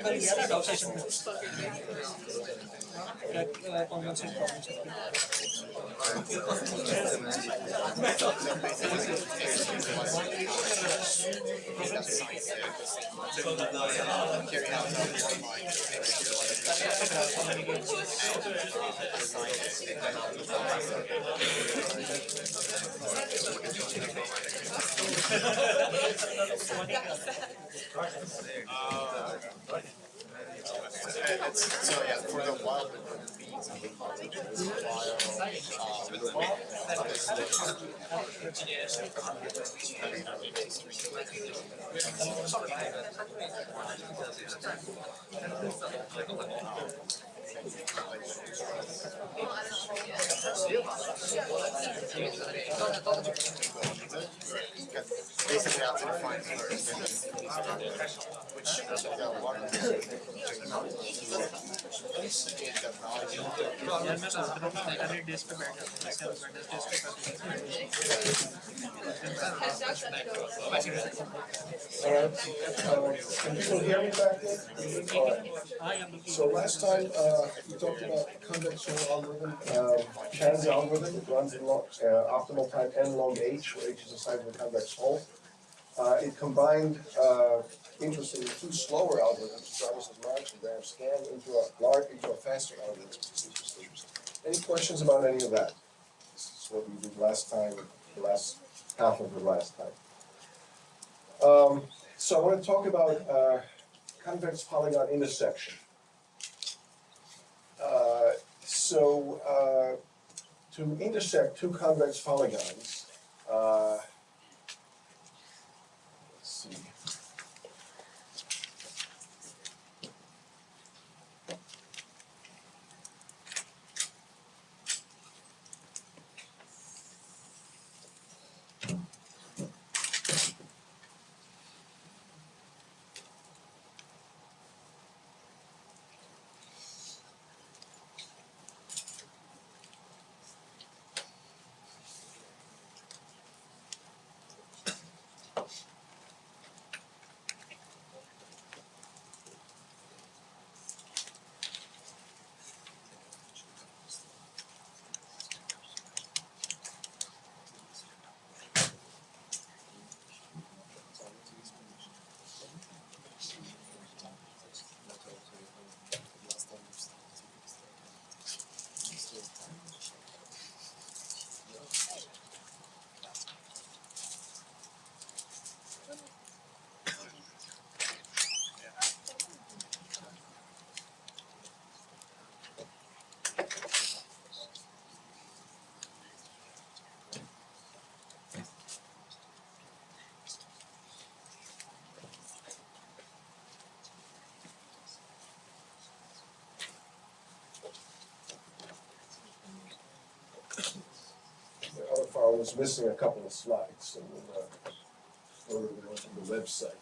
कल लिया था डॉग सेशन में क्या कौन से So yeah, for the wild bees, basically have to define which water यार मैं सोच रहा हूँ अल्टरनेट डेज पे बैठ जाते हैं जैसे हम वेडनेसडे पे Alright, can people hear me back there? Alright. So last time we talked about convex hull algorithm, Chan's algorithm. It runs in optimal time n log h, where h is the size of the convex hull. It combined, interestingly, two slower algorithms, Jarvis's March and Graham's Scan, into a faster algorithm. Any questions about any of that? This is what we did last time, the last half of the last time. So I want to talk about convex polygon intersection. To intersect two convex polygons, let's see. The other file was missing a couple of slides, so we'll go to the website.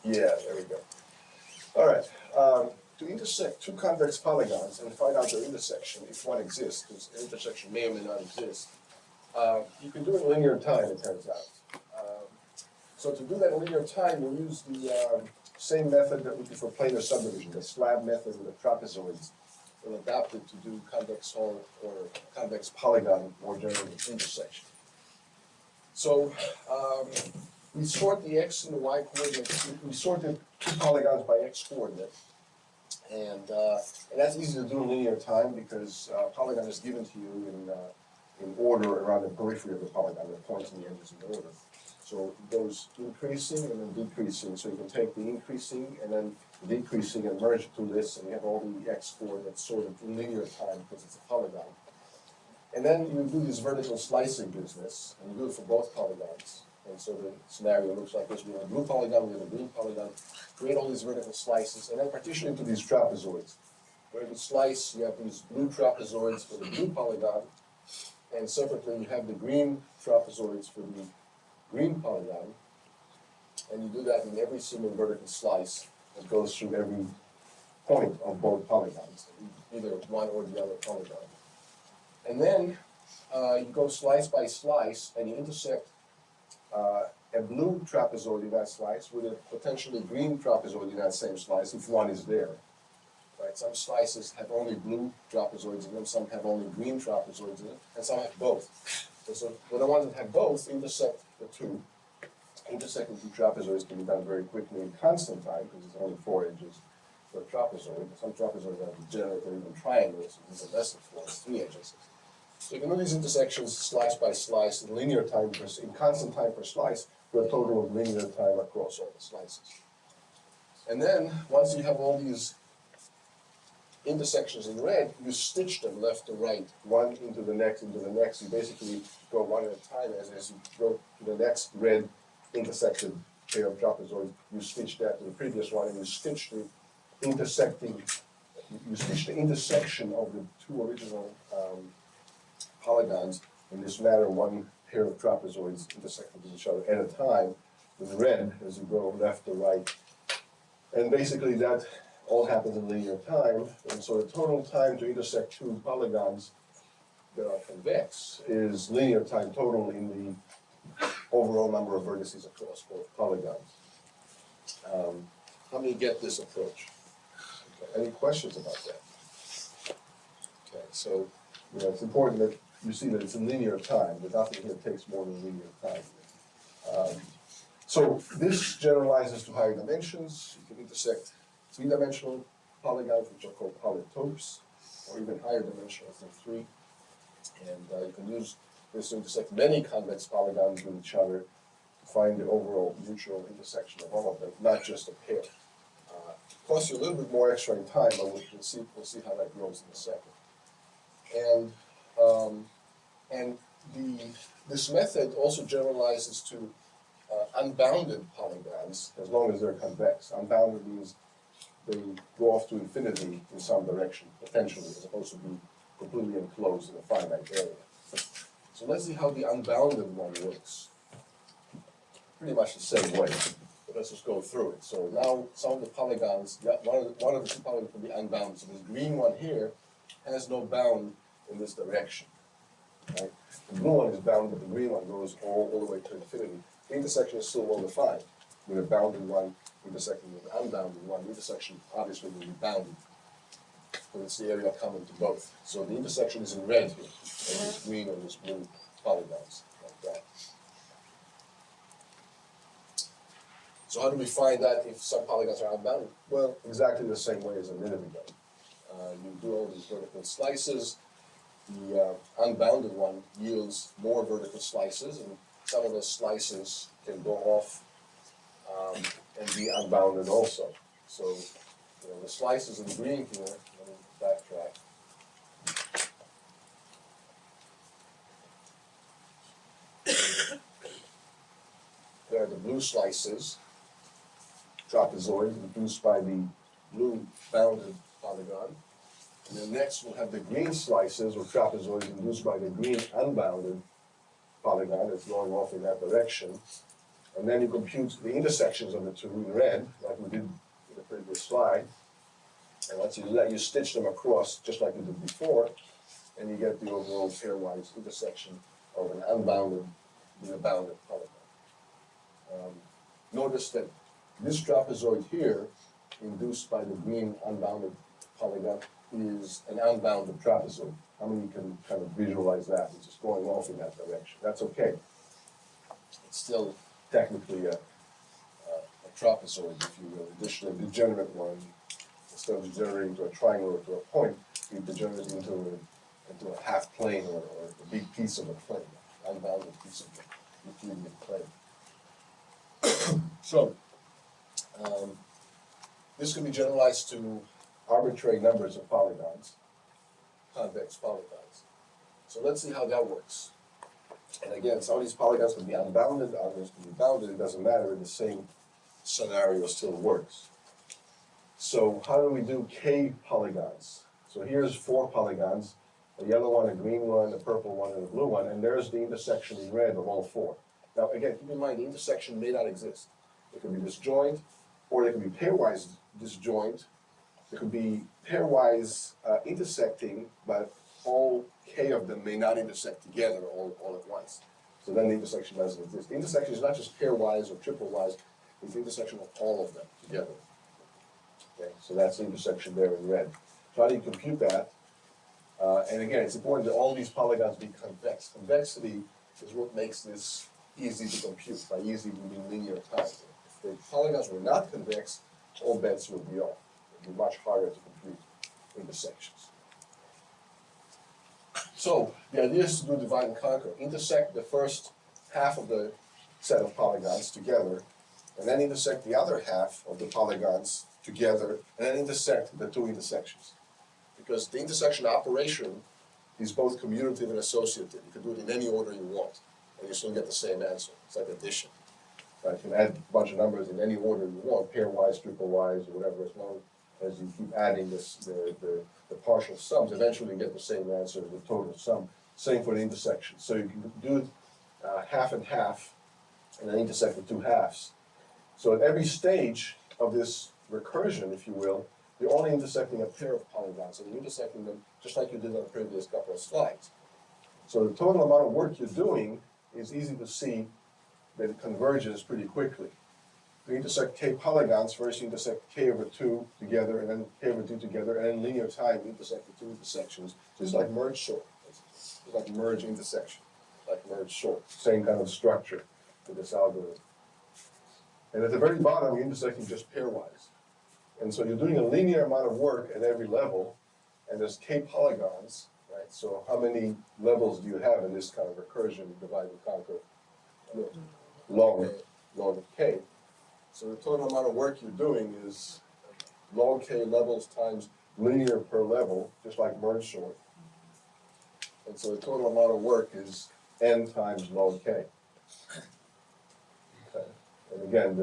Yeah, there we go. All right. To intersect two convex polygons and find out their intersection, if one exists, because the intersection may or may not exist, you can do it in linear time, it turns out. So to do that in linear time, we'll use the same method that we do for planar subdivision, the slab method with the trapezoids. We'll adapt it to do convex hull or convex polygon or generally intersection. So we sort the x and the y coordinates. We sort the two polygons by x coordinate, and that's easy to do in linear time because polygon is given to you in order around the periphery of the polygon, the points and the edges in order. So it goes increasing and then decreasing. So you can take the increasing and then decreasing and merge to this, and you have all the x4 that's sort of in linear time because it's a polygon. And then you do this vertical slicing business, and you do it for both polygons. And so the scenario looks like this: we have a blue polygon, we have a green polygon, create all these vertical slices, and then partition into these trapezoids. Where you slice, you have these blue trapezoids for the blue polygon, and separately you have the green trapezoids for the green polygon. And you do that in every single vertical slice that goes through every point of both polygons, either one or the other polygon. And then you go slice by slice, and you intersect a blue trapezoid in that slice with a potentially green trapezoid in that same slice, if one is there. Right? Some slices have only blue trapezoids in them, some have only green trapezoids in them, and some have both. And so for the ones that have both, intersect the two. Intersecting two trapezoids can be done very quickly in constant time, because it's only 4 edges per trapezoid. Some trapezoids are degenerate or even triangles, so these are less than 4, 3 edges. So you can do these intersections slice by slice in linear time, in constant time per slice, for a total of linear time across all the slices. And then, once you have all these intersections in red, you stitch them left to right, one into the next, into the next. You basically go one at a time as you go to the next red intersected pair of trapezoids. You stitch that to the previous one, and you stitch the intersecting, you stitch the intersection of the two original polygons in this manner, one pair of trapezoids intersecting with each other at a time, with red as you go left to right. And basically that all happens in linear time, and so the total time to intersect two polygons that are convex is linear time total in the overall number of vertices across both polygons. How many get this approach? Okay. Any questions about that? Okay, so it's important that you see that it's in linear time, but nothing here takes more than linear time. So this generalizes to higher dimensions. You can intersect three-dimensional polygons, which are called polytopes, or even higher dimensionals than 3. And you can use this to intersect many convex polygons with each other to find the overall mutual intersection of all of them, not just a pair. Costs you a little bit more extra in time, but we'll see how that grows in a second. And this method also generalizes to unbounded polygons, as long as they're convex. Unbounded means they go off to infinity in some direction, potentially, as opposed to be completely enclosed in a finite area. So let's see how the unbounded one works. Pretty much the same way, but let's just go through it. So now some of the polygons, one of the two polygons can be unbounded. So this green one here has no bound in this direction. Right? The blue one is bounded, the green one goes all the way to infinity. The intersection is still well defined, with a bounded one intersecting with an unbounded one. The intersection obviously will be bounded, but it's the area common to both. So the intersection is in red here, and this green and this blue polygons, like that. So how do we find that if some polygons are unbounded? Well, exactly the same way as a minute ago. You do all these vertical slices. The unbounded one yields more vertical slices, and some of those slices can go off and be unbounded also. So, the slices in green here, let me backtrack. There are the blue slices, trapezoid, reduced by the blue bounded polygon. And then next we'll have the green slices or trapezoids induced by the green unbounded polygon that's going off in that direction. And then you compute the intersections of the two in red, like we did in the previous slide. And once you do that, you stitch them across, just like we did before, and you get the overall pairwise intersection of an unbounded with a bounded polygon. Notice that this trapezoid here, induced by the green unbounded polygon, is an unbounded trapezoid. How many can kind of visualize that? It's just going off in that direction. That's okay. It's still technically a trapezoid, if you will. Additionally, a degenerate one, instead of degenerating to a triangle or to a point, you degenerate into a half plane or a big piece of a plane, an unbounded piece of the Euclidean plane. So, this can be generalized to arbitrary numbers of polygons, convex polygons. So let's see how that works. And again, some of these polygons can be unbounded, others can be bounded, it doesn't matter, the same scenario still works. So how do we do K polygons? So here's 4 polygons, a yellow one, a green one, a purple one, and a blue one, and there's the intersection in red of all 4. Now again, keep in mind, the intersection may not exist. It can be disjoint, or they can be pairwise disjoint. It could be pairwise intersecting, but all K of them may not intersect together all at once. So then the intersection doesn't exist. The intersection is not just pairwise or triple-wise, it's the intersection of all of them together. Okay, so that's the intersection there in red. So how do you compute that? And again, it's important that all these polygons be convex. Convexity is what makes this easy to compute. By easy, we mean linear times. If the polygons were not convex, all bets would be off. It would be much harder to compute intersections. So the idea is to do divide and conquer. Intersect the first half of the set of polygons together, and then intersect the other half of the polygons together, and then intersect the 2 intersections. Because the intersection operation is both commutative and associative. You can do it in any order you want, and you still get the same answer. It's like addition. Right? You can add a bunch of numbers in any order you want, pairwise, triple-wise, or whatever, as long as you keep adding the partial sums. Eventually you get the same answer as the total sum. Same for the intersection. So you can do it half and half, and then intersect the 2 halves. So at every stage of this recursion, if you will, you're only intersecting a pair of polygons, and you're intersecting them just like you did on the previous couple of slides. So the total amount of work you're doing is easy to see that it converges pretty quickly. To intersect K polygons, first you intersect K over 2 together, and then K over 2 together, and in linear time you intersect the 2 intersections. So it's like merge sort. It's like merge intersection, like merge sort. Same kind of structure for this algorithm. And at the very bottom, you're intersecting just pairwise. And so you're doing a linear amount of work at every level, and there's K polygons, right? So how many levels do you have in this kind of recursion, divide and conquer, log of K? So the total amount of work you're doing is log K levels times linear per level, just like merge sort. And so the total amount of work is n times log K. Okay. And again,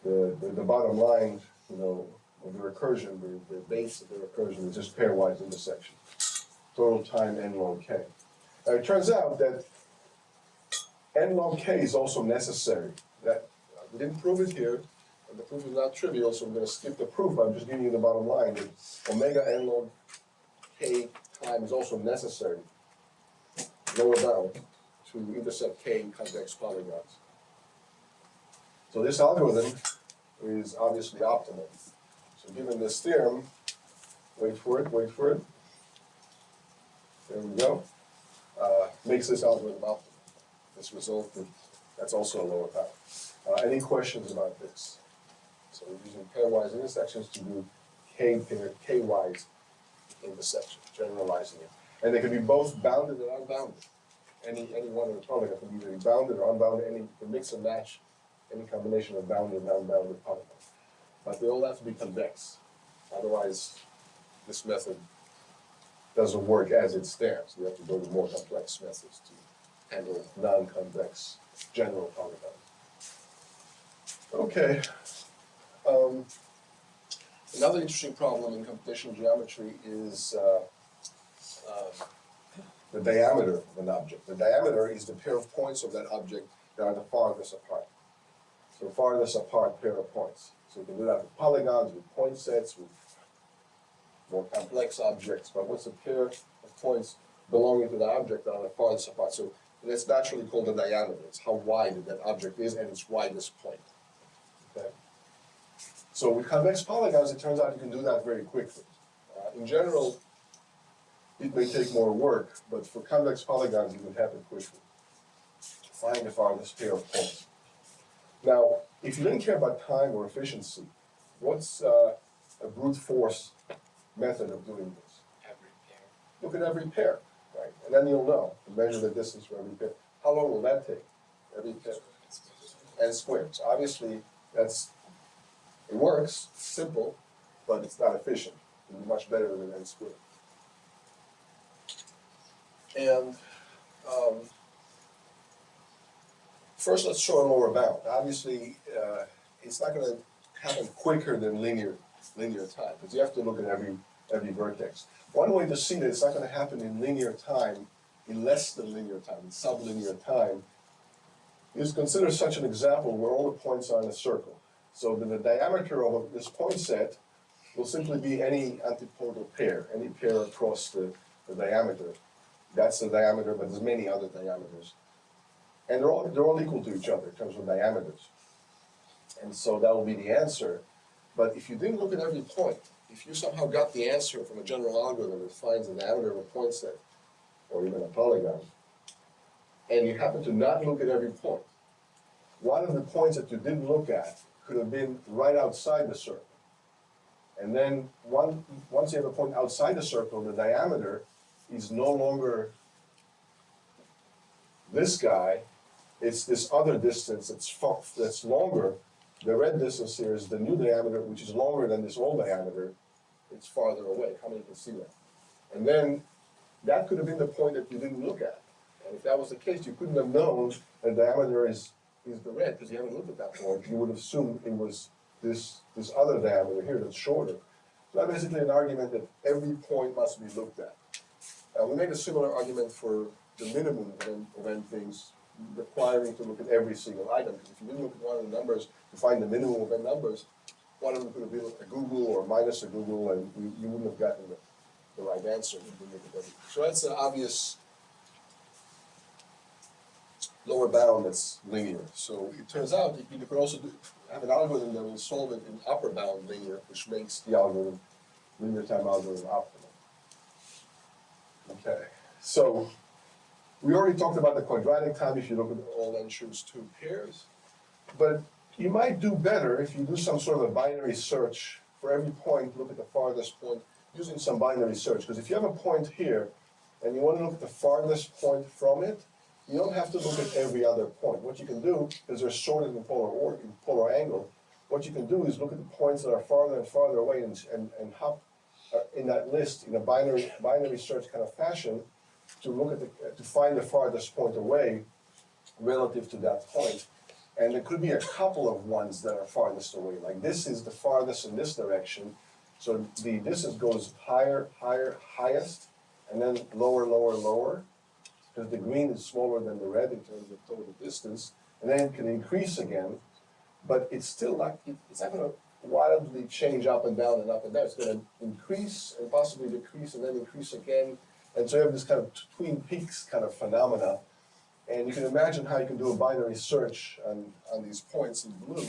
the bottom line, you know, of the recursion, the base of the recursion is just pairwise intersection. Total time n log K. Now it turns out that n log K is also necessary. That we didn't prove it here, and the proof is not trivial, so we're going to skip the proof. I'm just giving you the bottom line that omega n log K time is also necessary, lower bound, to intersect K convex polygons. So this algorithm is obviously optimal. So given this theorem, wait for it. There we go. Makes this algorithm optimal. This result, that's also a lower bound. Any questions about this? So we're using pairwise intersections to do K-wise intersections, generalizing it. And they can be both bounded and unbounded. Any one of the polygons can be either bounded or unbounded, any can mix and match any combination of bounded and unbounded polygons. But they all have to be convex. Otherwise, this method doesn't work as it stands. You have to go to more complex methods to handle non-convex general polygons. Okay. Another interesting problem in computational geometry is the diameter of an object. The diameter is the pair of points of that object that are the farthest apart. So farthest apart pair of points. So you can do that with polygons, with point sets, with more complex objects. But what's the pair of points belonging to the object that are the farthest apart? So that's naturally called the diameter. It's how wide that object is at its widest point. Okay. So with convex polygons, it turns out you can do that very quickly. In general, it may take more work, but for convex polygons, it can happen quickly. Find the farthest pair of points. Now, if you didn't care about time or efficiency, what's a brute force method of doing this? Every pair. Look at every pair, right? And then you'll know, measure the distance for every pair. How long will that take? Every pair. And squared. So obviously, it works, it's simple, but it's not efficient. It's much better than n squared. And first, let's show a lower bound. Obviously, it's not going to happen quicker than linear time, because you have to look at every vertex. One way to see that it's not going to happen in linear time, in less than linear time, in sublinear time, is consider such an example where all the points are in a circle. So that the diameter of this point set will simply be any antipodal pair, any pair across the diameter. That's the diameter, but there's many other diameters. And they're all equal to each other in terms of diameters. And so that will be the answer. But if you didn't look at every point, if you somehow got the answer from a general algorithm that finds the diameter of a point set, or even a polygon, and you happen to not look at every point, one of the points that you didn't look at could have been right outside the circle. And then once you have a point outside the circle, the diameter is no longer this guy, it's this other distance that's longer. The red distance here is the new diameter, which is longer than this old diameter. It's farther away. How many can see that? And then that could have been the point that you didn't look at. And if that was the case, you couldn't have known the diameter is the red, because you haven't looked at that point. You would have assumed it was this other diameter here that's shorter. So that's basically an argument that every point must be looked at. We made a similar argument for the minimum of n things, requiring to look at every single item. Because if you didn't look at one of the numbers to find the minimum of n numbers, one of them could have been a Google or minus a Google, and you wouldn't have gotten the right answer if you didn't look at everything. So that's an obvious lower bound that's linear. So it turns out that you could also have an algorithm that will solve it in upper bound linear, which makes the algorithm, linear time algorithm, optimal. Okay, so we already talked about the quadratic time if you look at all n choose two pairs, but you might do better if you do some sort of a binary search for every point, look at the farthest point using some binary search. Because if you have a point here and you want to look at the farthest point from it, you don't have to look at every other point. What you can do, because they're sorted in polar angle, what you can do is look at the points that are farther and farther away and hop in that list in a binary search kind of fashion to look at to find the farthest point away relative to that point. And there could be a couple of ones that are farthest away. Like this is the farthest in this direction. So the distance goes higher, higher, highest, and then lower, lower, lower. Because the green is smaller than the red in terms of total distance. And then it can increase again. But it's still not, it's not going to wildly change up and down and up and down. It's going to increase and possibly decrease and then increase again. And so you have this kind of Twin Peaks kind of phenomena. And you can imagine how you can do a binary search on these points in blue,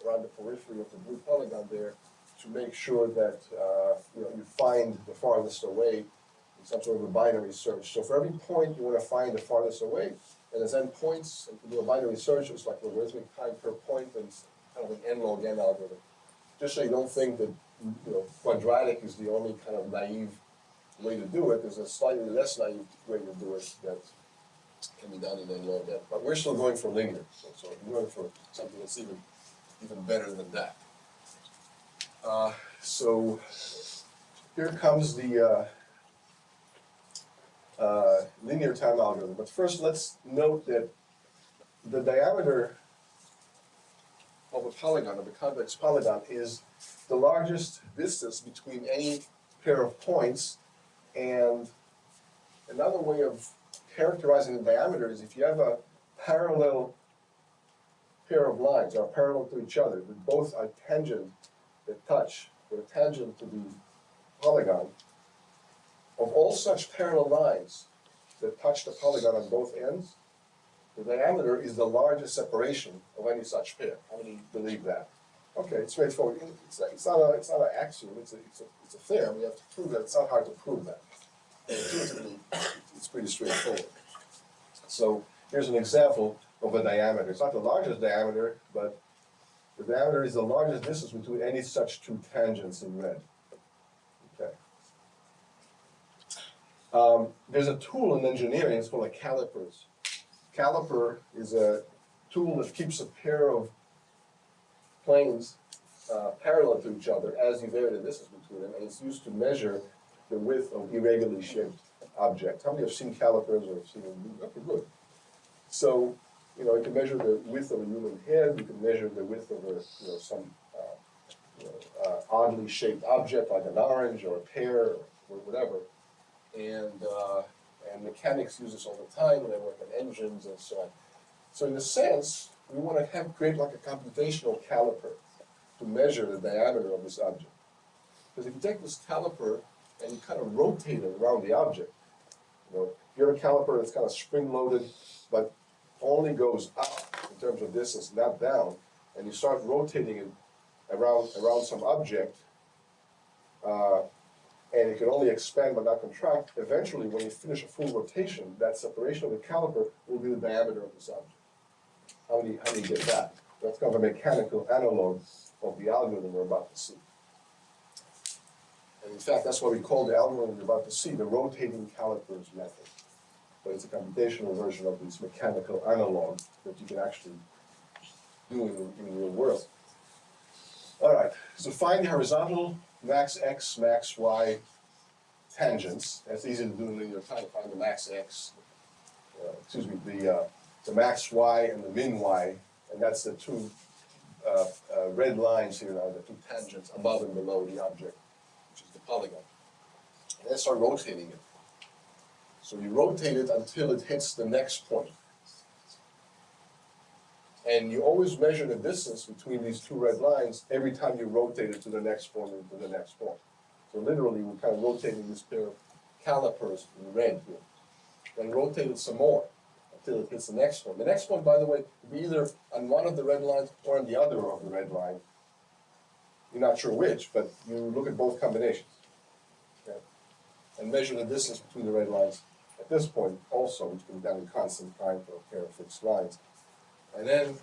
around the periphery of the blue polygon there, to make sure that you find the farthest away in some sort of a binary search. So for every point you want to find the farthest away, and as n points, and to do a binary search, it's like logarithmic time per point, and it's kind of an n log n algorithm. Just so you don't think that quadratic is the only kind of naive way to do it. There's a slightly less naive way to do it that can be done in n log n. But we're still going for linear, so we're going for something that's even better than that. So here comes the linear time algorithm. But first, let's note that the diameter of a polygon, of a convex polygon, is the largest distance between any pair of points. And another way of characterizing the diameter is if you have a parallel pair of lines that are parallel to each other, that both are tangent, that touch, they're tangent to the polygon. Of all such parallel lines that touch the polygon on both ends, the diameter is the largest separation of any such pair. How many believe that? Okay, it's straightforward. It's not an axiom. It's a theorem. We have to prove that. It's not hard to prove that. Intuitively, it's pretty straightforward. So here's an example of a diameter. It's not the largest diameter, but the diameter is the largest distance between any such two tangents in red. Okay. There's a tool in engineering. It's called a calipers. Caliper is a tool that keeps a pair of planes parallel to each other as you vary the distance between them, and it's used to measure the width of irregularly shaped objects. How many have seen calipers or have seen them? Okay, good. So, you know, you can measure the width of a human head, you can measure the width of a, you know, some oddly shaped object like an orange or a pear or whatever. And mechanics use this all the time when they work on engines and so on. So in a sense, we want to create like a computational caliper to measure the diameter of this object. Because if you take this caliper and you kind of rotate it around the object, you know, if you have a caliper that's kind of spring-loaded, but only goes up in terms of distance, not down, and you start rotating it around some object, and it can only expand but not contract, eventually when you finish a full rotation, that separation of the caliper will be the diameter of this object. How do you get that? That's kind of a mechanical analog of the algorithm we're about to see. And in fact, that's what we call the algorithm we're about to see, the rotating calipers method. But it's a computational version of this mechanical analog that you can actually do in the real world. All right, so find the horizontal max x, max y tangents. That's easy to do in linear time. Find the max x, the max y and the min y, and that's the two red lines here now, the two tangents above and below the object, which is the polygon. And then start rotating it. So you rotate it until it hits the next point. And you always measure the distance between these two red lines every time you rotate it to the next point and to the next point. So literally, we're kind of rotating this pair of calipers in red here. Then rotate it some more until it hits the next one. The next one, by the way, will be either on one of the red lines or on the other of the red line. You're not sure which, but you look at both combinations. Okay? And measure the distance between the red lines at this point also, which can be done in constant time for a pair of fixed lines. And then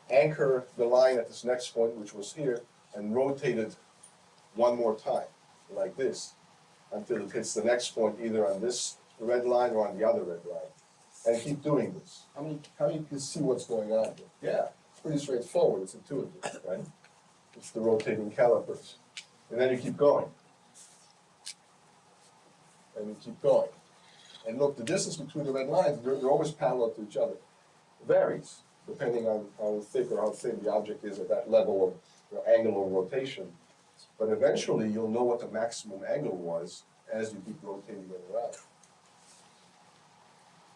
anchor the line at this next point, which was here, and rotate it one more time, like this, until it hits the next point, either on this red line or on the other red line. And keep doing this. How many can see what's going on here? Yeah, it's pretty straightforward, it's intuitive, right? It's the rotating calipers. And then you keep going. And you keep going. And look, the distance between the red lines, they're always parallel to each other. Varies depending on how thick or how thin the object is at that level of angle of rotation. But eventually you'll know what the maximum angle was as you keep rotating it around.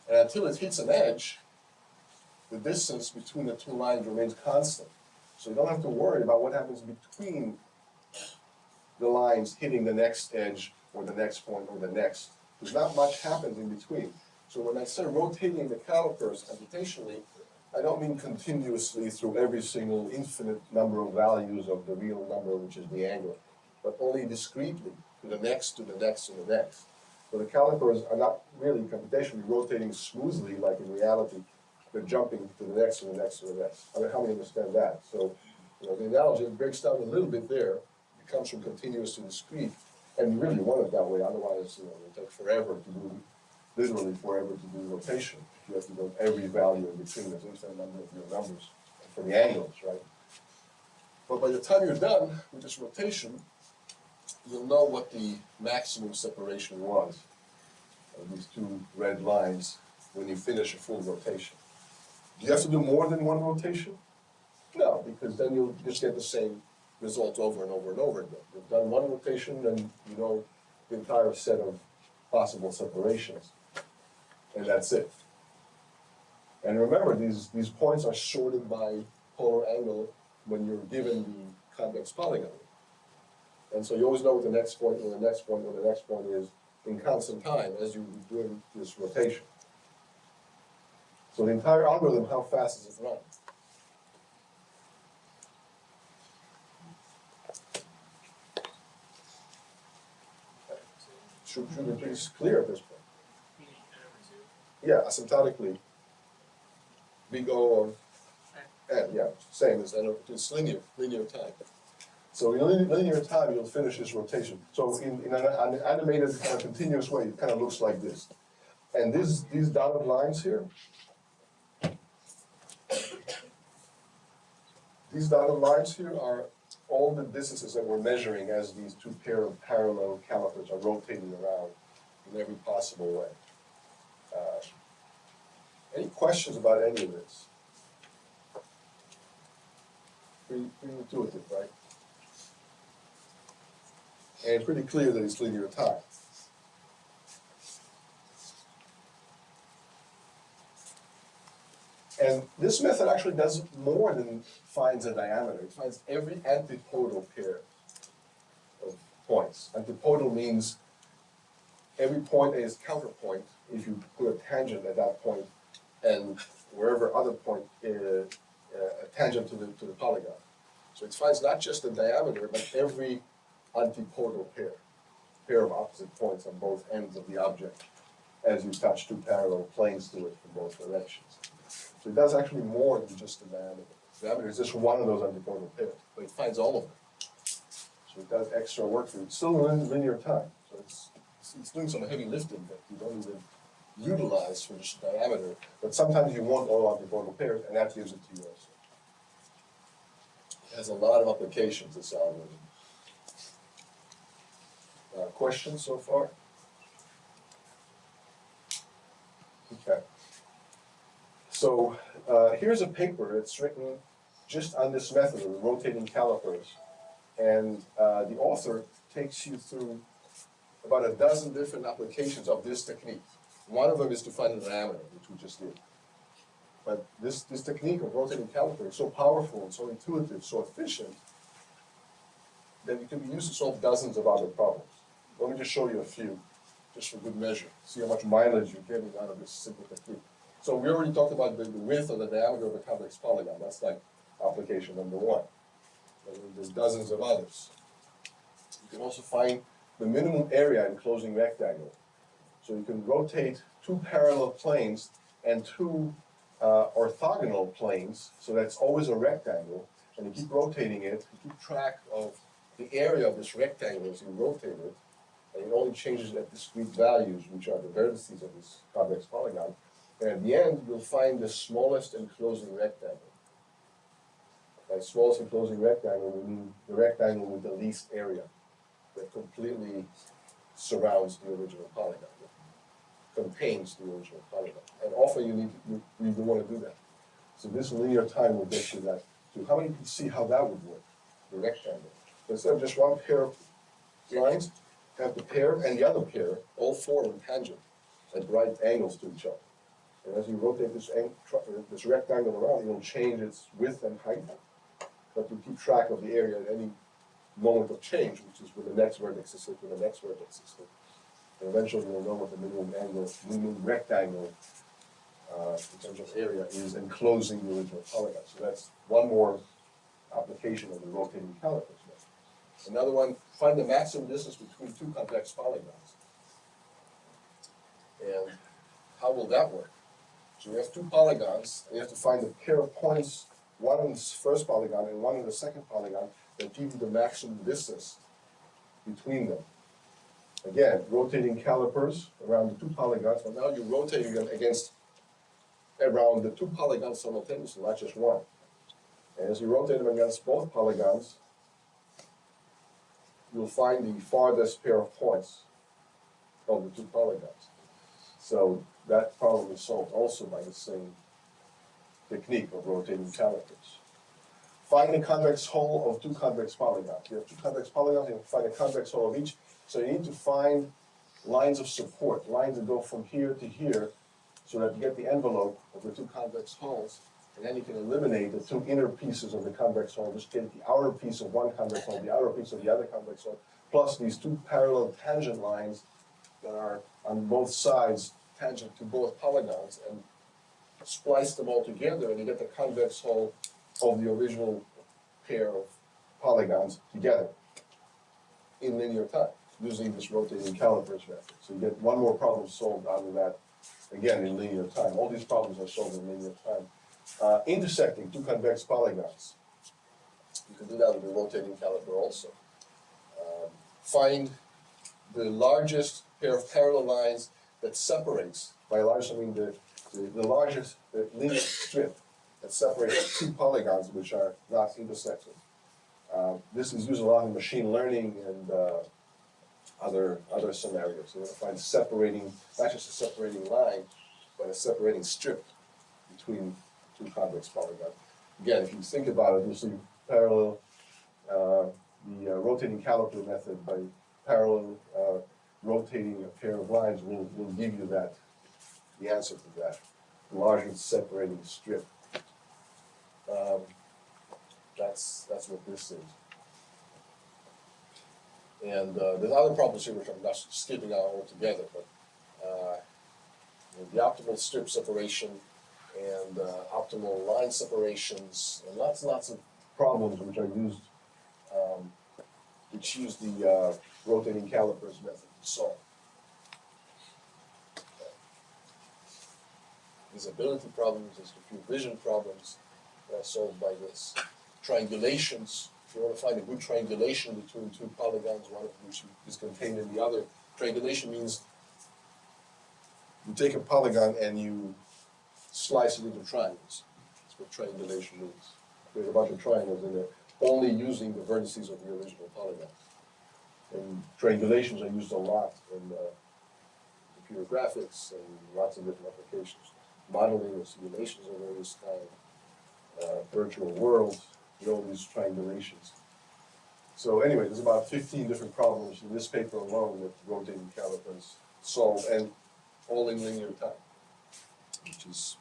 And until it hits an edge, the distance between the two lines remains constant. So you don't have to worry about what happens between the lines hitting the next edge or the next point or the next. There's not much happens in between. So when I say rotating the calipers computationally, I don't mean continuously through every single infinite number of values of the real number, which is the angle, but only discretely to the next, to the next, to the next. So the calipers are not really computationally rotating smoothly like in reality. They're jumping to the next, to the next, to the next. I mean, how many understand that? So, the analogy breaks down a little bit there. It comes from continuous to discrete, and you really want it that way. Otherwise, it will take forever to do. Literally forever to do rotation. You have to go every value in between. There's infinite number of your numbers for the angles, right? But by the time you're done with this rotation, you'll know what the maximum separation was of these two red lines when you finish a full rotation. Do you have to do more than one rotation? No, because then you'll just get the same result over and over and over again. You've done one rotation, and you know the entire set of possible separations. And that's it. And remember, these points are sorted by polar angle when you're given the convex polygon. And so you always know what the next point or the next point or the next point is in constant time as you're doing this rotation. So the entire algorithm, how fast does it run? Should be pretty clear at this point. Yeah, asymptotically, big O of n, yeah, same as n, it's linear time. So in linear time, you'll finish this rotation. So in an animated kind of continuous way, it kind of looks like this. And these dotted lines here, These dotted lines here are all the distances that we're measuring as these two pair of parallel calipers are rotating around in every possible way. Any questions about any of this? Pretty intuitive, right? And it's pretty clear that it's linear time. And this method actually does more than finds a diameter. It finds every antipodal pair of points. Antipodal means every point is counterpoint if you put a tangent at that point, and wherever other point is a tangent to the polygon. So it finds not just the diameter, but every antipodal pair of opposite points on both ends of the object as you touch two parallel planes to it from both directions. So it does actually more than just the diameter. The diameter is just one of those antipodal pairs, but it finds all of them. So it does extra work for you. It's still in linear time. So it's doing some heavy lifting that you don't even utilize for just diameter, but sometimes you want all antipodal pairs, and that gives it to you also. It has a lot of applications, this algorithm. Questions so far? Okay. So here's a paper that's written just on this method of rotating calipers, and the author takes you through about a dozen different applications of this technique. One of them is to find the diameter, which we just did. But this technique of rotating caliper is so powerful and so intuitive, so efficient, that it can be used to solve dozens of other problems. Let me just show you a few, just for good measure. See how much mileage you're getting out of this simple technique. So we already talked about the width or the diameter of a convex polygon. That's like application number one. And there's dozens of others. You can also find the minimum area enclosing rectangle. So you can rotate two parallel planes and two orthogonal planes, so that's always a rectangle, and you keep rotating it, you keep track of the area of this rectangle as you rotate it, and it only changes at discrete values, which are the vertices of this convex polygon. And at the end, you'll find the smallest enclosing rectangle. By smallest enclosing rectangle, we mean the rectangle with the least area that completely surrounds the original polygon, contains the original polygon. And often you want to do that. So this linear time will get you that too. How many can see how that would work, the rectangle? So instead of just one pair of lines, have the pair and the other pair all form in tangent at right angles to each other. And as you rotate this rectangle around, you'll change its width and height, but you keep track of the area at any moment of change, which is where the next vertex is hit, where the next vertex is hit. And eventually you'll know what the minimum rectangle in terms of area is enclosing the original polygon. So that's one more application of the rotating calipers. Another one, find the maximum distance between two convex polygons. And how will that work? So we have two polygons, and you have to find a pair of points, one on the first polygon and one on the second polygon, that give you the maximum distance between them. Again, rotating calipers around the two polygons, but now you're rotating them around the two polygons simultaneously, not just one. And as you rotate them against both polygons, you'll find the farthest pair of points of the two polygons. So that problem is solved also by the same technique of rotating calipers. Find the convex hull of two convex polygons. You have two convex polygons, you find a convex hull of each. So you need to find lines of support, lines that go from here to here, so that you get the envelope of the two convex hulls, and then you can eliminate the two inner pieces of the convex hull, just get the outer piece of one convex hull, the outer piece of the other convex hull, plus these two parallel tangent lines that are on both sides tangent to both polygons, and splice them all together, and you get the convex hull of the original pair of polygons together in linear time, using this rotating calipers method. So you get one more problem solved out of that, again, in linear time. All these problems are solved in linear time. Intersecting two convex polygons. You can do that with a rotating caliper also. Find the largest pair of parallel lines that separates, by large I mean the largest linear strip that separates two polygons which are not intersecting. This is used a lot in machine learning and other scenarios. You're going to find separating, not just a separating line, but a separating strip between two convex polygons. Again, if you think about it, you'll see parallel, the rotating caliper method by parallel rotating a pair of lines will give you that, the answer to that, larger separating strip. That's what this is. And there's other problems here which I'm not skipping out altogether, but the optimal strip separation and optimal line separations, and lots and lots of problems which are used, which use the rotating calipers method to solve. Visibility problems, there's computer vision problems that are solved by this. Triangulations, if you want to find a good triangulation between two polygons, one of which is contained in the other. Triangulation means you take a polygon and you slice it into triangles. That's what triangulation means. There's a bunch of triangles in there, only using the vertices of the original polygon. And triangulations are used a lot in computer graphics and lots of different applications. Modeling and simulations of various kinds, virtual worlds, all these triangulations. So anyway, there's about 15 different problems in this paper alone that rotating calipers solve, and all in linear time, which is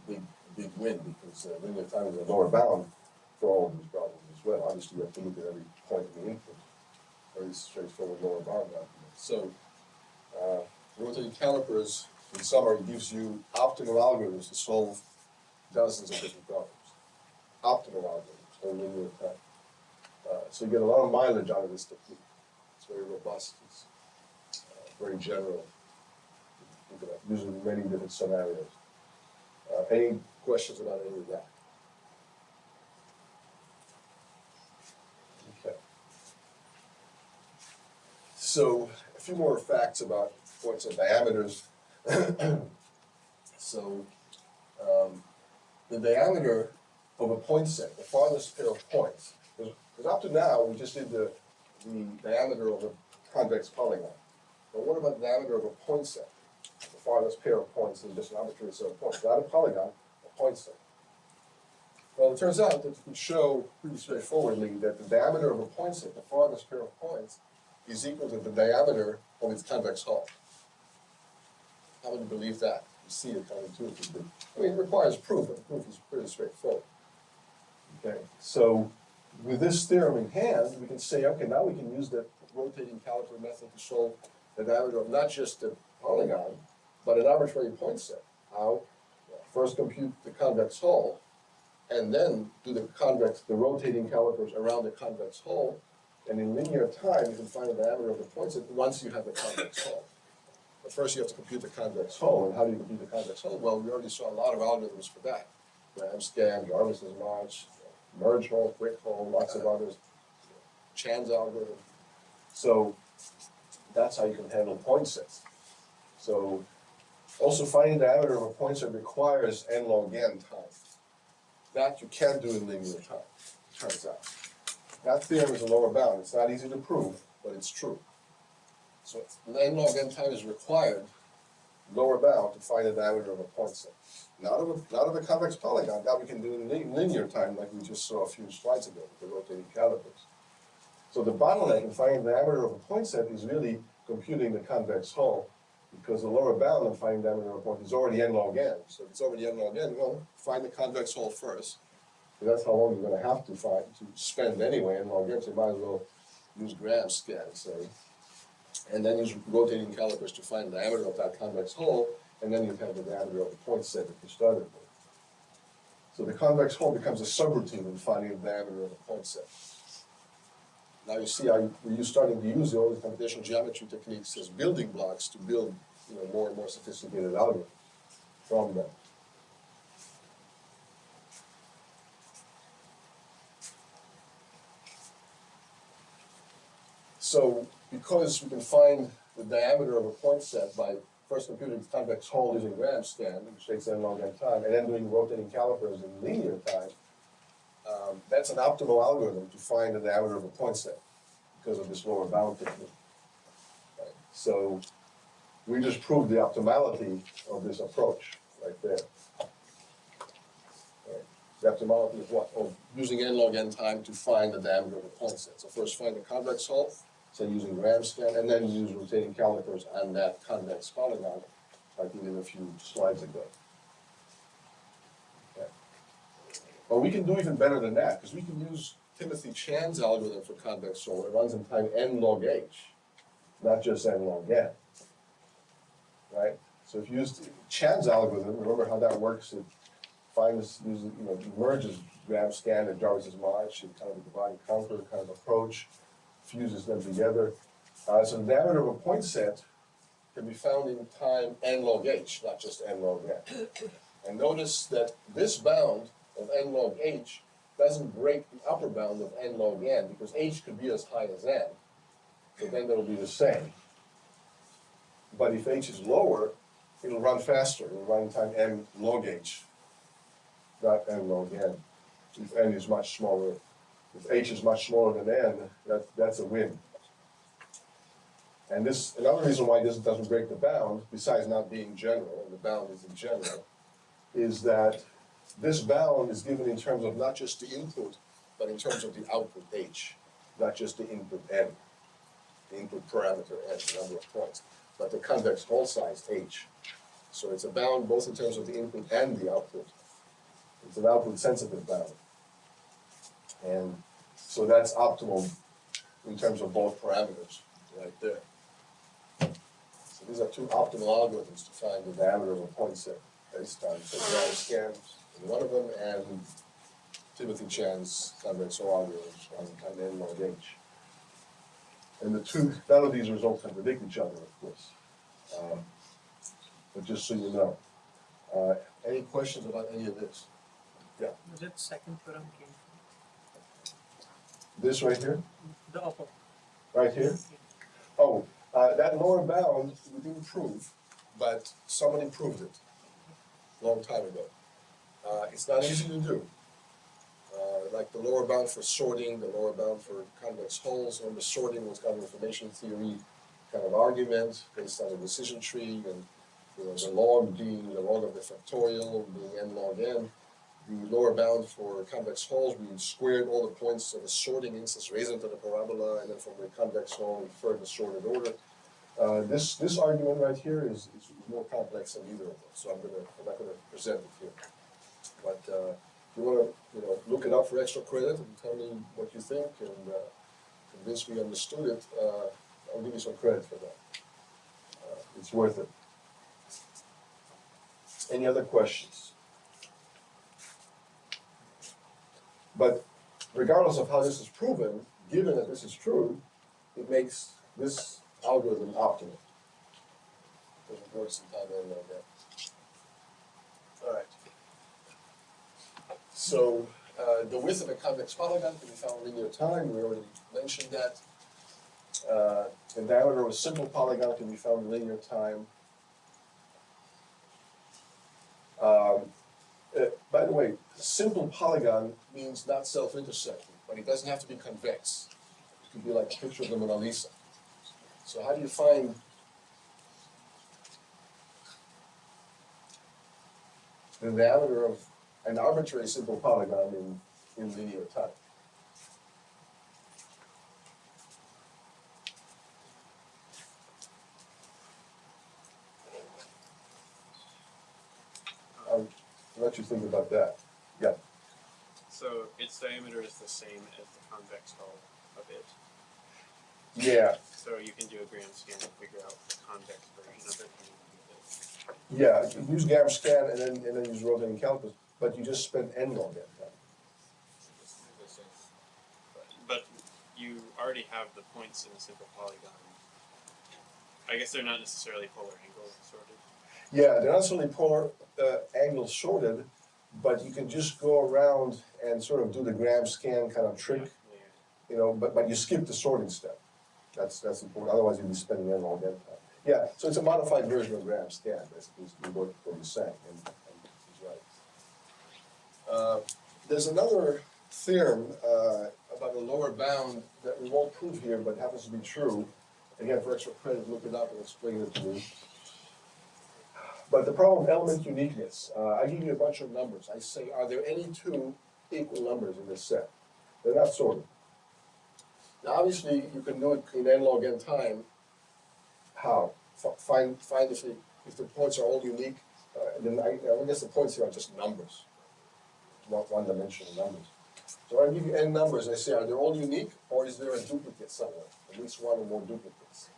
a big win, because linear time is a lower bound for all of these problems as well. Obviously, you have to look at every point in the input. Very straightforward lower bound argument. So rotating calipers, in summary, gives you optimal algorithms to solve dozens of different problems. Optimal algorithms, or linear time. So you get a lot of mileage out of this technique. It's very robust. It's very general. You can use it in many different scenarios. Any questions about any of that? Okay. So a few more facts about Pointset diameters. So the diameter of a pointset, the farthest pair of points, because up to now we just did the diameter of a convex polygon. But what about the diameter of a pointset? The farthest pair of points is just an arbitrary set of points, not a polygon, a pointset. Well, it turns out that you can show pretty straightforwardly that the diameter of a pointset, the farthest pair of points, is equal to the diameter of its convex hull. How would you believe that? You see it kind of intuitively. I mean, it requires proof, but the proof is pretty straightforward. Okay, so with this theorem in hand, we can say, okay, now we can use the rotating caliper method to solve the diameter of not just the polygon, but an arbitrary pointset. How? Well, first compute the convex hull, and then do the rotating calipers around the convex hull, and in linear time, you can find the diameter of the pointset once you have the convex hull. But first you have to compute the convex hull, and how do you compute the convex hull? Well, we already saw a lot of algorithms for that. Scan, Jarvis's March, merge hull, quick hull, lots of others, Chan's algorithm. So that's how you can handle pointsets. So also finding the diameter of a pointset requires n log n time. That you can't do in linear time, it turns out. That theorem is a lower bound. It's not easy to prove, but it's true. So n log n time is required, lower bound, to find the diameter of a pointset. Not of a convex polygon. That we can do in linear time, like we just saw a few slides ago with the rotating calipers. So the bottleneck in finding the diameter of a pointset is really computing the convex hull, because the lower bound in finding the diameter of a point is already n log n. So if it's already n log n, well, find the convex hull first. Because that's how long you're going to have to spend anyway, n log n. So you might as well use gram scan, say. And then use rotating calipers to find the diameter of that convex hull, and then you have the diameter of the pointset that you started with. So the convex hull becomes a subroutine in finding the diameter of a pointset. Now you see how you're starting to use all the computational geometry techniques as building blocks to build, more and more sophisticated algorithms from them. So because we can find the diameter of a pointset by first computing convex hull using gram scan, which takes n log n time, and then doing rotating calipers in linear time, that's an optimal algorithm to find the diameter of a poinset because of this lower bound technique. Right? So we just proved the optimality of this approach right there. Right? The optimality of what? Of using n log n time to find the diameter of a poinset. So first find the convex hull, so using gram scan, and then use rotating calipers on that convex polygon, like we did a few slides ago. Okay. But we can do even better than that, because we can use Timothy Chan's algorithm for convex hull. It runs in time n log h, not just n log n. Right? So if you use Chan's algorithm, remember how that works? It finds, uses, merges gram scan and Jarvis's march in kind of a divide and conquer kind of approach, fuses them together. So the diameter of a poinset can be found in time n log h, not just n log n. And notice that this bound of n log h doesn't break the upper bound of n log n, because h could be as high as n. So then they'll be the same. But if h is lower, it'll run faster. It'll run in time n log h, not n log n. If n is much smaller, if h is much smaller than n, that's a win. And this, another reason why this doesn't break the bound, besides not being general, and the bound is in general, is that this bound is given in terms of not just the input, but in terms of the output h, not just the input n, the input parameter n, the number of points, but the convex hull size h. So it's a bound both in terms of the input and the output. It's an output sensitive bound. And so that's optimal in terms of both parameters right there. So these are two optimal algorithms to find the diameter of a poinset based on gram scans in one of them and Timothy Chan's convex hull algorithms on time n log h. And the two, none of these results contradict each other, of course. But just so you know. Any questions about any of this? Yeah. Was it second theorem came This right here? from? The upper. Right here? Oh, that lower bound we didn't prove, but somebody proved it a long time ago. It's not easy to do. Like the lower bound for sorting, the lower bound for convex hulls, remember sorting was kind of information theory kind of argument based on a decision tree, and the log being the log of the factorial being n log n. The lower bound for convex hulls, we squared all the points of the sorting instance, raised them to the parabola, and then from the convex hull, inferred the sorted order. This argument right here is more complex than either of them, so I'm not gonna present it here. But if you wanna look it up for extra credit and tell me what you think and convince me you understood it, I'll give you some credit for that. It's worth it. Any other questions? But regardless of how this is proven, given that this is true, it makes this algorithm optimal. Because it works in time n log n. All right. So the width of a convex polygon can be found in linear time. We already mentioned that. The diameter of a simple polygon can be found in linear time. By the way, simple polygon means not self-intersecting, but it doesn't have to be convex. It could be like a picture of the Mona Lisa. So how do you find the diameter of an arbitrary simple polygon in linear time? I'll let you think about that. Yeah. So its diameter is the same as the convex hull of it. Yeah. So you can do a gram scan and figure out the convex version of it. Yeah. You use gram scan and then use rotating calipers, but you just spend n log n time. But you already have the points in a simple polygon. I guess they're not necessarily polar angle sorted. Yeah, they're not necessarily polar angle sorted, but you can just go around and sort of do the gram scan kind of trick, Yeah. but you skip the sorting step. That's important. Otherwise, you'd be spending n log n time. Yeah, so it's a modified version of Graham's scan, basically, is what he's saying, and he's right. There's another theorem about a lower bound that we won't prove here, but happens to be true. Again, for extra credit, look it up and explain it to you. But the problem of element uniqueness, I give you a bunch of numbers. I say, are there any two equal numbers in this set? They're not sorted. Now, obviously, you can do it in n log n time. How? Find if the points are all unique. Then I guess the points here are just numbers, one-dimensional numbers. So I give you n numbers. I say, are they all unique, or is there a duplicate somewhere? At least one or more duplicates.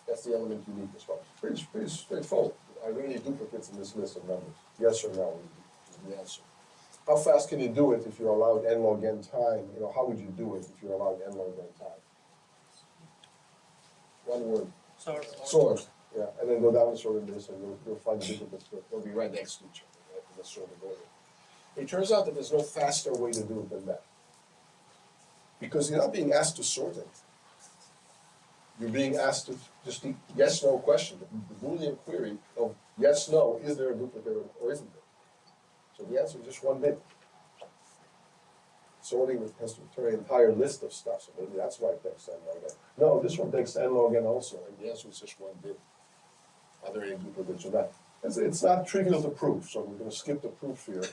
That's the element uniqueness problem. Pretty straightforward. Are there any duplicates in this list of numbers? Yes or no is the answer. How fast can you do it if you're allowed n log n time? You know, how would you do it if you're allowed n log n time? One word. Sort. Yeah, and then go down and sort of this, and you'll find the duplicates. They'll be right next to each other, right, in this sort of order. It turns out that there's no faster way to do it than that. Because you're not being asked to sort it. You're being asked to just the yes/no question, the Boolean query of yes/no, is there a duplicate or isn't there? So the answer is just one bit. Sorting has to return an entire list of stuff, so maybe that's why it takes n log n. No, this one takes n log n also, and the answer is just one bit. Are there any duplicates or not? It's not trivial to prove, so we're going to skip the proof here.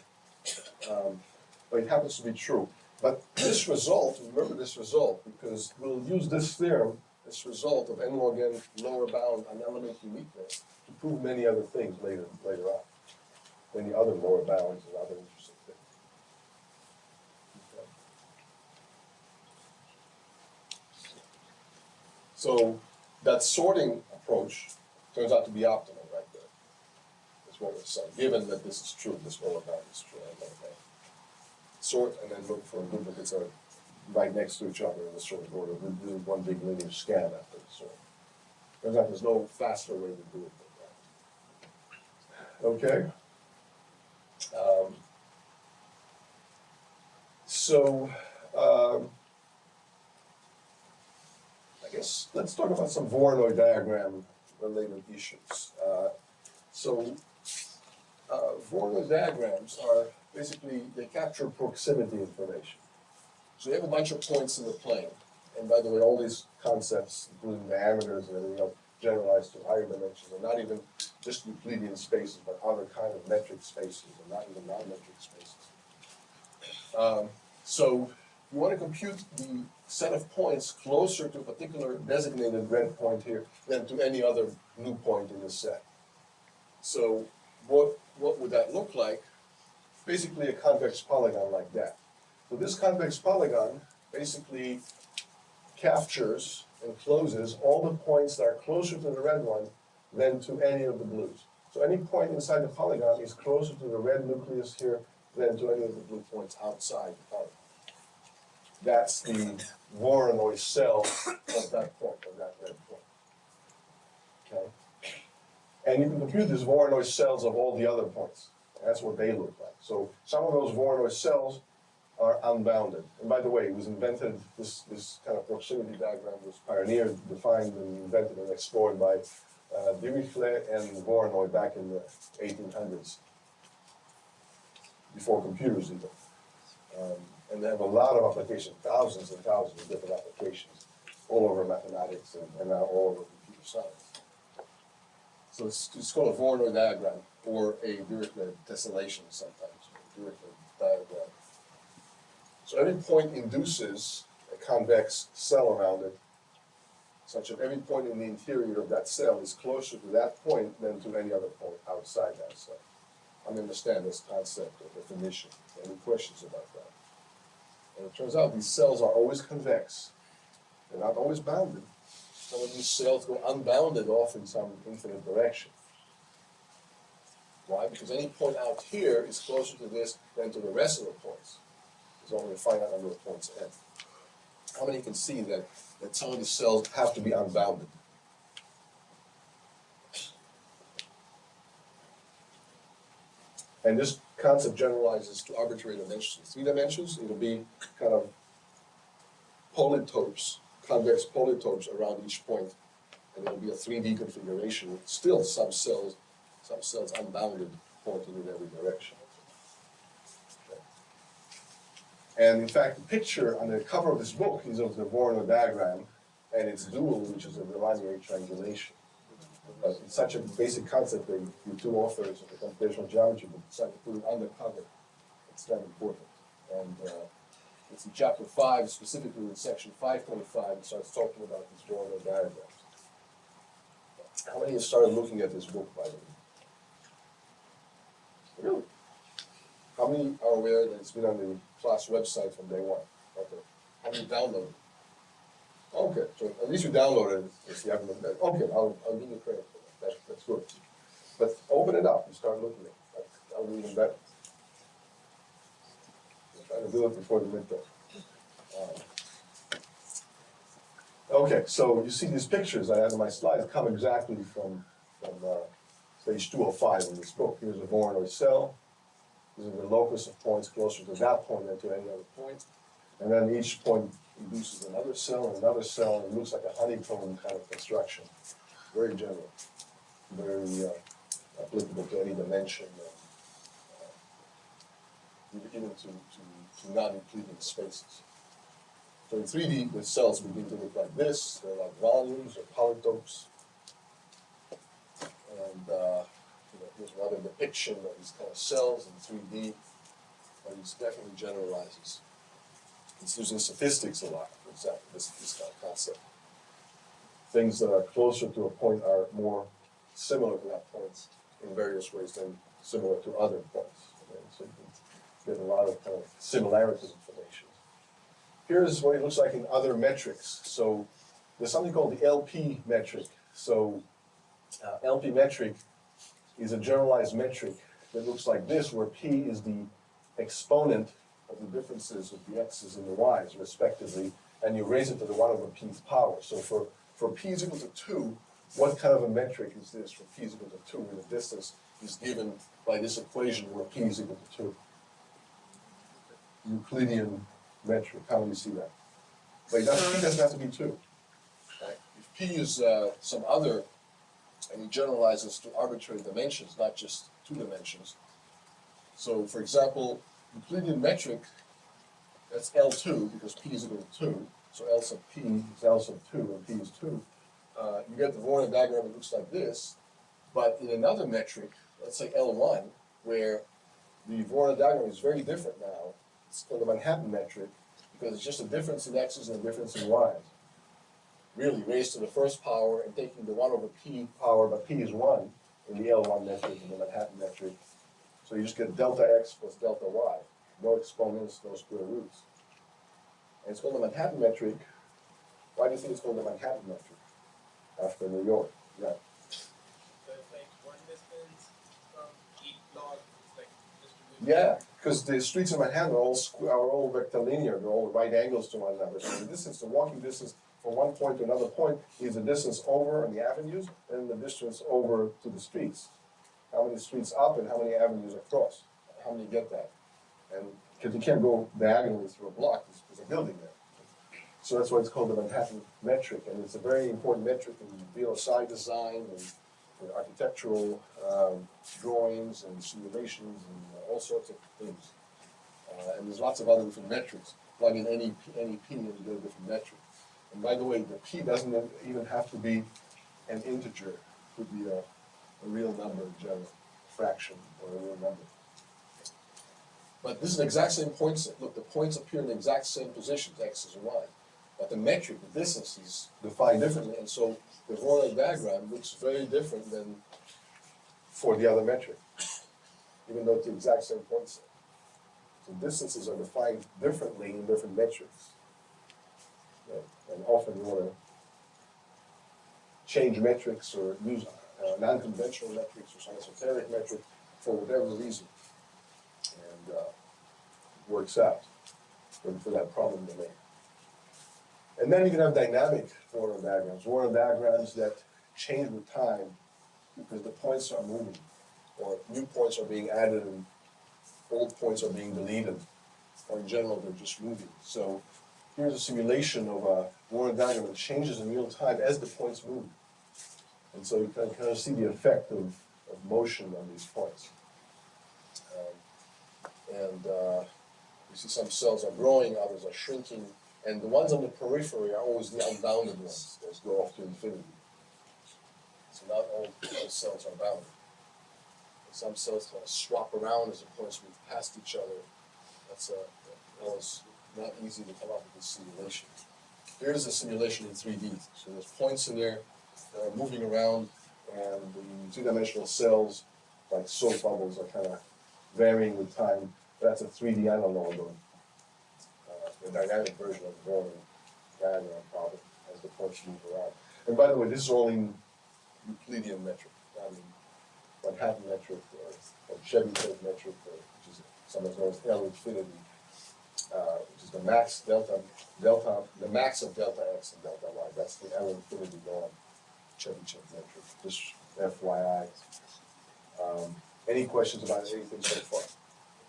But it happens to be true. But this result, remember this result, because we'll use this theorem, this result of n log n lower bound on element uniqueness, to prove many other things later on. Many other lower bounds and other interesting things. Okay. So that sorting approach turns out to be optimal right there. That's what we're saying, given that this is true, this lower bound is true. Okay. Sort and then look for duplicates that are right next to each other in the sort of order. We do one big linear scan after the sort. Turns out there's no faster way to do it than that. Okay? I guess let's talk about some Voronoi diagram related issues. Voronoi diagrams are basically, they capture proximity information. So you have a bunch of points in the plane. And by the way, all these concepts, including diameters and everything else, generalized to higher dimensions, and not even just Euclidean spaces, but other kind of metric spaces, and not even non-metric spaces. So you want to compute the set of points closer to a particular designated red point here than to any other blue point in the set. So what would that look like? Basically a convex polygon like that. So this convex polygon basically captures and closes all the points that are closer to the red one than to any of the blues. So any point inside the polygon is closer to the red nucleus here than to any of the blue points outside the polygon. That's the Voronoi cell of that point, of that red point. Okay? And you can compute these Voronoi cells of all the other points. That's what they look like. So some of those Voronoi cells are unbounded. And by the way, it was invented, this kind of proximity diagram was pioneered, defined, and invented and explored by Dirichlet and Voronoi back in the 1800s, before computers even. And they have a lot of applications, thousands and thousands of different applications, all over mathematics and now all over computer science. So it's called a Voronoi diagram, or a Dirichlet tessellation sometimes, Dirichlet diagram. So every point induces a convex cell around it, such that every point in the interior of that cell is closer to that point than to any other point outside that cell. I understand this concept or definition. Any questions about that? And it turns out these cells are always convex. They're not always bounded. Some of these cells go unbounded off in some infinite direction. Why? Because any point out here is closer to this than to the rest of the points. There's only a finite number of points n. How many can see that some of these cells have to be unbounded? And this concept generalizes to arbitrary dimensions. 3 dimensions, it'll be kind of polytopes, convex polytopes around each point. And it'll be a 3D configuration with still some cells unbounded pointing in every direction. Okay. And in fact, the picture on the cover of this book is of the Voronoi diagram and its dual, which is a binary triangulation. It's such a basic concept that the two authors of the computational geometry book decided to put it on the cover. It's that important. And it's in chapter 5, specifically in section 5.5, it starts talking about these Voronoi diagrams. How many have started looking at this book, by the way? Really? How many are aware that it's been on the class website from day one? Okay. How many downloaded? Okay, so at least you downloaded it if you haven't looked at it. Okay, I'll give you credit for that. That's good. But open it up and start looking at it. That'll be even better. I'm trying to do it before the midterm. Okay, so you see these pictures I had in my slides come exactly from page 205 in this book. Here's a Voronoi cell. These are the locus of points closer to that point than to any other point. And then each point induces another cell, and it looks like a honeycomb kind of construction. Very general, very applicable to any dimension, even to non-Euclidean spaces. So in 3D, the cells begin to look like this. They're like volumes or polytopes. And here's another depiction of these kind of cells in 3D, but it's definitely generalizes. It's using statistics a lot, for example, this kind of concept. Things that are closer to a point are more similar to that point in various ways than similar to other points. Okay? So you can get a lot of kind of similarity information. Here's what it looks like in other metrics. So there's something called the LP metric. So LP metric is a generalized metric that looks like this, where P is the exponent of the differences of the x's and the y's, respectively, and you raise it to the 1 over p's power. So for p is equal to 2, what kind of a metric is this for p is equal to 2, where the distance is given by this equation where p is equal to 2? Euclidean metric, how do you see that? But p doesn't have to be 2. Right? If p is some other, and he generalizes to arbitrary dimensions, not just 2 dimensions. So, for example, Euclidean metric, that's L2, because p is equal to 2, so L sub p is L sub 2, and p is 2. You get the Voronoi diagram that looks like this, but in another metric, let's say L1, where the Voronoi diagram is very different now, it's called the Manhattan metric, because it's just a difference in x's and a difference in y's. Really raised to the first power and taking the 1 over p power, but p is 1 in the L1 metric and the Manhattan metric. So you just get delta x plus delta y. No exponents, no square roots. And it's called the Manhattan metric. Why do you think it's called the Manhattan metric? After New York, yeah. So it's like one distance from each block, it's like distributed. Yeah, because the streets in Manhattan are all rectilinear, they're all right angles to one another. So the distance, the walking distance from one point to another point is the distance over on the avenues and the distance over to the streets. How many streets up and how many avenues across? How many get that? And because you can't go diagonally through a block, there's a building there. So that's why it's called the Manhattan metric, and it's a very important metric in VLSI design and architectural drawings and simulations and all sorts of things. And there's lots of other different metrics. Plug in any P and you get a different metric. And by the way, the P doesn't even have to be an integer. It could be a real number in general, a fraction or a real number. But this is the exact same point set. Look, the points appear in the exact same positions, x's and y. But the metric, the distance, is defined differently, and so the Voronoi diagram looks very different than for the other metric, even though it's the exact same point set. So distances are defined differently in different metrics. Right? And often you want to change metrics or use non-conventional metrics or some esoteric metric for whatever reason. And it works out for that problem domain. And then you can have dynamic Voronoi diagrams that change with time because the points are moving, or new points are being added and old points are being deleted, or in general they're just moving. So here's a simulation of a Voronoi diagram that changes in real time as the points move. And so you can kind of see the effect of motion on these points. You see some cells are growing, others are shrinking, and the ones on the periphery are always the unbounded ones that go off to infinity. So not all cells are bounded. Some cells kind of swap around as the points move past each other. That's always not easy to come up with this simulation. Here's a simulation in 3D. So there's points in there that are moving around, and the two-dimensional cells, like soap bubbles, are kind of varying with time. That's a 3D analog of the dynamic version of the Voronoi diagram problem as the points move around. And by the way, this is all in Euclidean metric, not in Manhattan metric or Chebyshev metric, which is sometimes known as L infinity, which is the max the max of delta x and delta y. That's the L infinity norm, Chebyshev metric. Just FYI. Any questions about anything so far?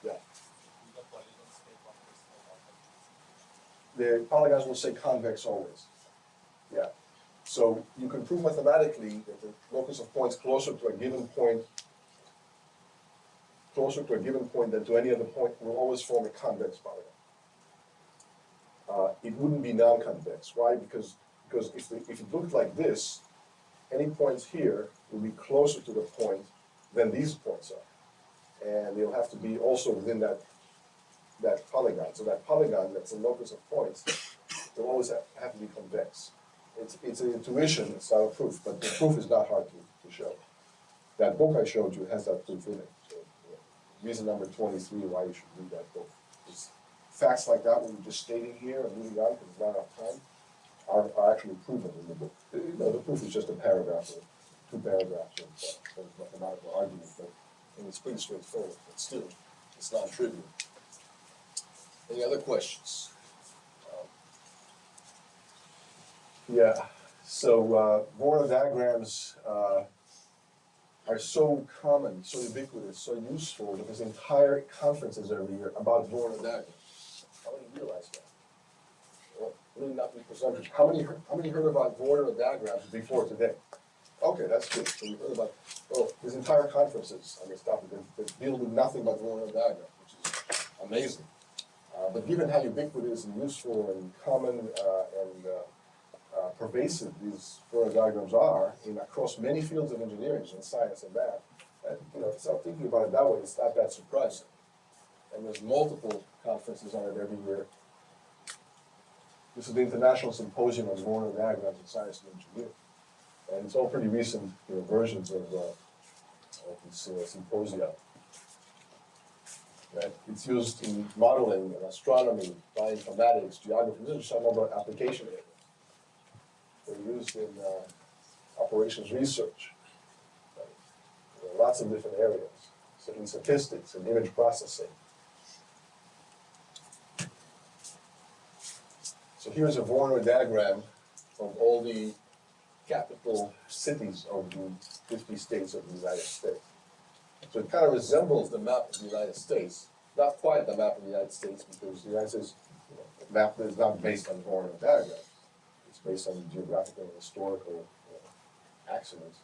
Yeah. The polygons will say convex always. Yeah. So you can prove mathematically that the locus of points closer to a given point than to any other point will always form a convex polygon. It wouldn't be non-convex. Why? Because if it looked like this, any points here will be closer to the point than these points are. And they'll have to be also within that polygon. So that polygon, that's the locus of points, will always have to be convex. It's an intuition, it's not a proof, but the proof is not hard to show. That book I showed you has that proof in it. So, reason number 23 why you should read that book. It's facts like that, what we're just stating here and moving on because there's not enough time, are actually proven in the book. The proof is just a paragraph or 2 paragraphs of mathematical argument, and it's pretty straightforward, but still, it's not trivial. Any other questions? Yeah, so Voronoi diagrams are so common, so ubiquitous, so useful that there's entire conferences every year about Voronoi diagrams. How many realize that? Well, really not be presumptuous. How many heard about Voronoi diagrams before today? Okay, that's good. So you heard about, there's entire conferences on this topic that deal with nothing but Voronoi diagrams, which is amazing. But given how ubiquitous and useful and common and pervasive these Voronoi diagrams are across many fields of engineering and science and math, start thinking about it that way, it's not that surprising. And there's multiple conferences on it every year. This is the International Symposium on Voronoi Diagrams in Science and Engineering. And it's all pretty recent versions of this symposia. Right? It's used in modeling and astronomy, bioinformatics, geography. These are just some other application areas. They're used in operations research. Right? Lots of different areas. So in statistics and image processing. So here's a Voronoi diagram of all the capital cities of the 50 states of the United States. So it kind of resembles the map of the United States. Not quite the map of the United States because the United States map is not based on Voronoi diagrams. It's based on geographical and historical accidents,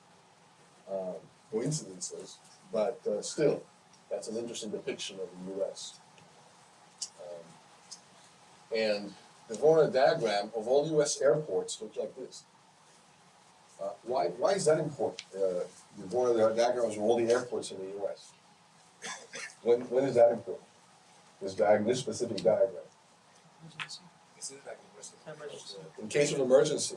coincidences, but still, that's an interesting depiction of the U.S. And the Voronoi diagram of all U.S. airports looks like this. Why is that important? The Voronoi diagrams of all the airports in the U.S. When is that important? This specific diagram. In case of emergency,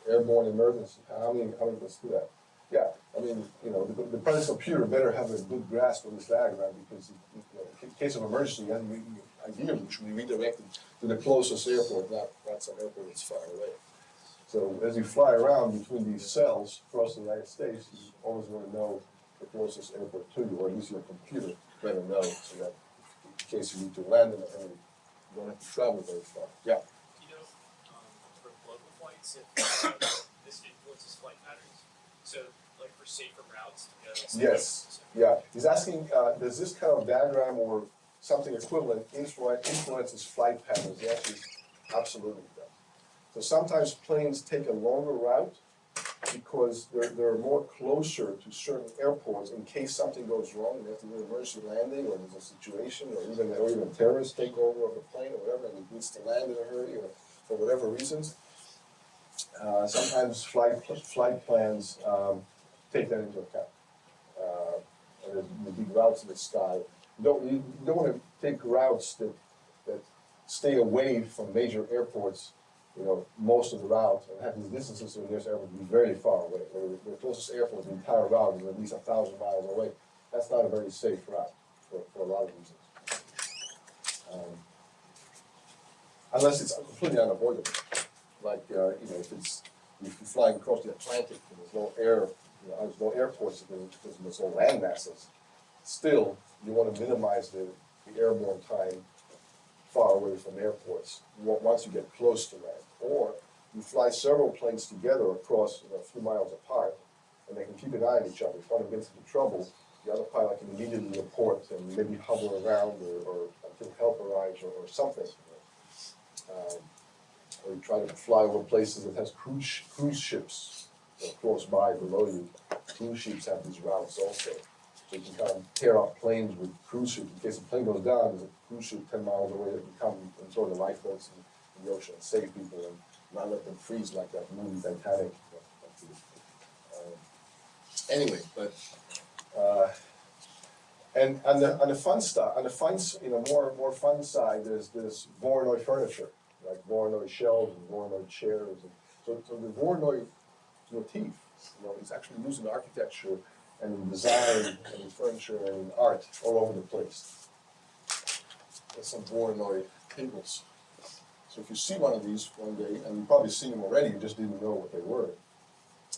airborne emergency, how many let's do that? Yeah, I mean, the present computer better have a good grasp of this diagram because, in case of emergency, ideally, we should be redirected to the closest airport, not some airport that's far away. So as you fly around between these cells across the United States, you always want to know the closest airport to you, or at least your computer better know, so that in case you need to land in a hurry, you don't have to travel very far. Yeah. For global flights, if this influences flight patterns, so like for safer routes to go. Yes. Yeah. He's asking, does this kind of diagram or something equivalent influences flight patterns? The answer is absolutely does. So sometimes planes take a longer route because they're more closer to certain airports in case something goes wrong, and they have to do an emergency landing, or there's a situation, or even terrorist takeover of the plane or whatever, and it needs to land in a hurry, or for whatever reasons. Sometimes flight plans take that into account. And there's the big routes in the sky. You don't want to take routes that stay away from major airports, most of the route, and have these distances to the nearest airport be very far away. The closest airport, the entire route, is at least 1,000 miles away. That's not a very safe route for a lot of reasons. Unless it's completely unavoidable. Like, if you're flying across the Atlantic and there's no there's no airports because there's no land masses, still, you want to minimize the airborne time far away from airports once you get close to land. Or you fly several planes together across a few miles apart, and they can keep an eye on each other. If one gets into trouble, the other pilot can immediately report and maybe hover around or until help arrives or something. Or you try to fly over places that has cruise ships close by below you. Cruise ships have these routes also. So you can kind of pair up planes with cruise ships. In case the plane goes down, there's a cruise ship 10 miles away that can come and throw the lifeboats in the ocean and save people and not let them freeze like that movie Titanic. Anyway, but and on the fun stuff, more fun side, there's Voronoi Furniture, like Voronoi shelves and Voronoi chairs. So the Voronoi motif, is actually used in architecture and in design and in furniture and in art all over the place. There's some Voronoi tables. So if you see one of these one day, and you've probably seen them already, you just didn't know what they were.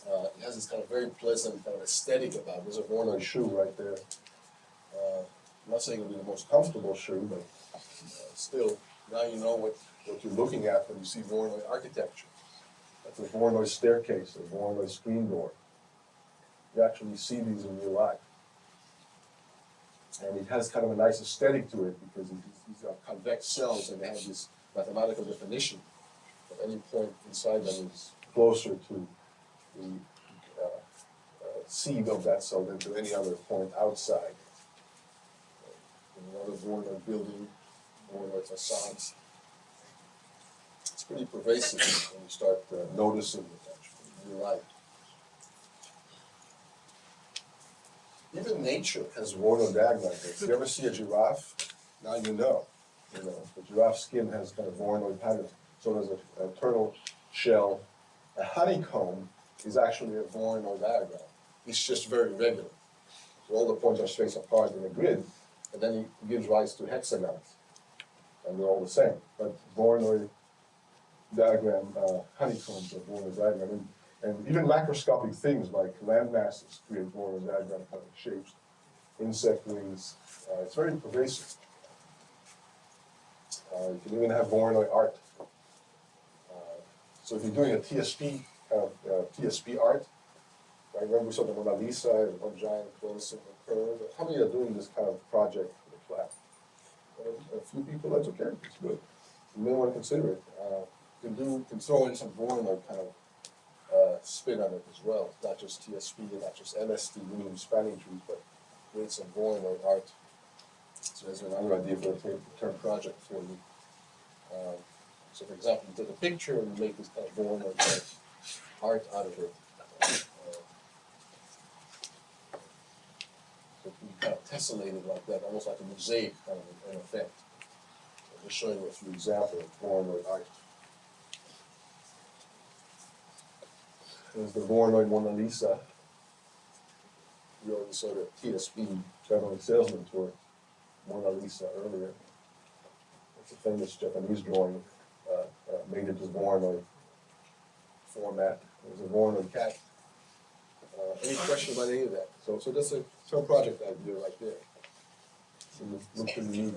It has this kind of very pleasant kind of aesthetic about it. There's a Voronoi shoe right there. I'm not saying it'll be the most comfortable shoe, but still, now you know what you're looking at when you see Voronoi architecture. That's a Voronoi staircase, a Voronoi screen door. You actually see these in real life. And it has kind of a nice aesthetic to it because these are convex cells and they have this mathematical definition of any point inside them is closer to the seed of that cell than to any other point outside. Another Voronoi building, Voronoi facades. It's pretty pervasive when you start noticing it actually in real life. Even nature has Voronoi diagrams. If you ever see a giraffe, now you know. The giraffe skin has kind of Voronoi patterns. So there's a turtle shell. A honeycomb is actually a Voronoi diagram. It's just very regular. So all the points are spaced apart in a grid, and then it gives rise to hexagons. And they're all the same. But Voronoi diagram, honeycombs are Voronoi diagram. And even macroscopic things like land masses create Voronoi diagram kind of shapes. Insect wings. It's very pervasive. You can even have Voronoi art. So if you're doing a TSP TSP art, right? Remember we saw the Mona Lisa and one giant close and curve. How many are doing this kind of project for the class? A few people. That's okay. It's good. You may want to consider it. You can throw in some Voronoi kind of spin on it as well. Not just TSP and not just LSD, meaning spanning trees, but create some Voronoi art. So there's another idea for a term project for you. So for example, you take a picture and you make this kind of Voronoi art out of it. So you kind of tessellate it like that, almost like a mosaic kind of an effect. So I'm just showing you a few examples of Voronoi art. There's the Voronoi Mona Lisa. We already saw the TSP traveling salesman tour Mona Lisa earlier. It's a famous Japanese drawing made into Voronoi format. There's a Voronoi cat. Any question about any of that? So that's a term project idea right there. So look pretty neat.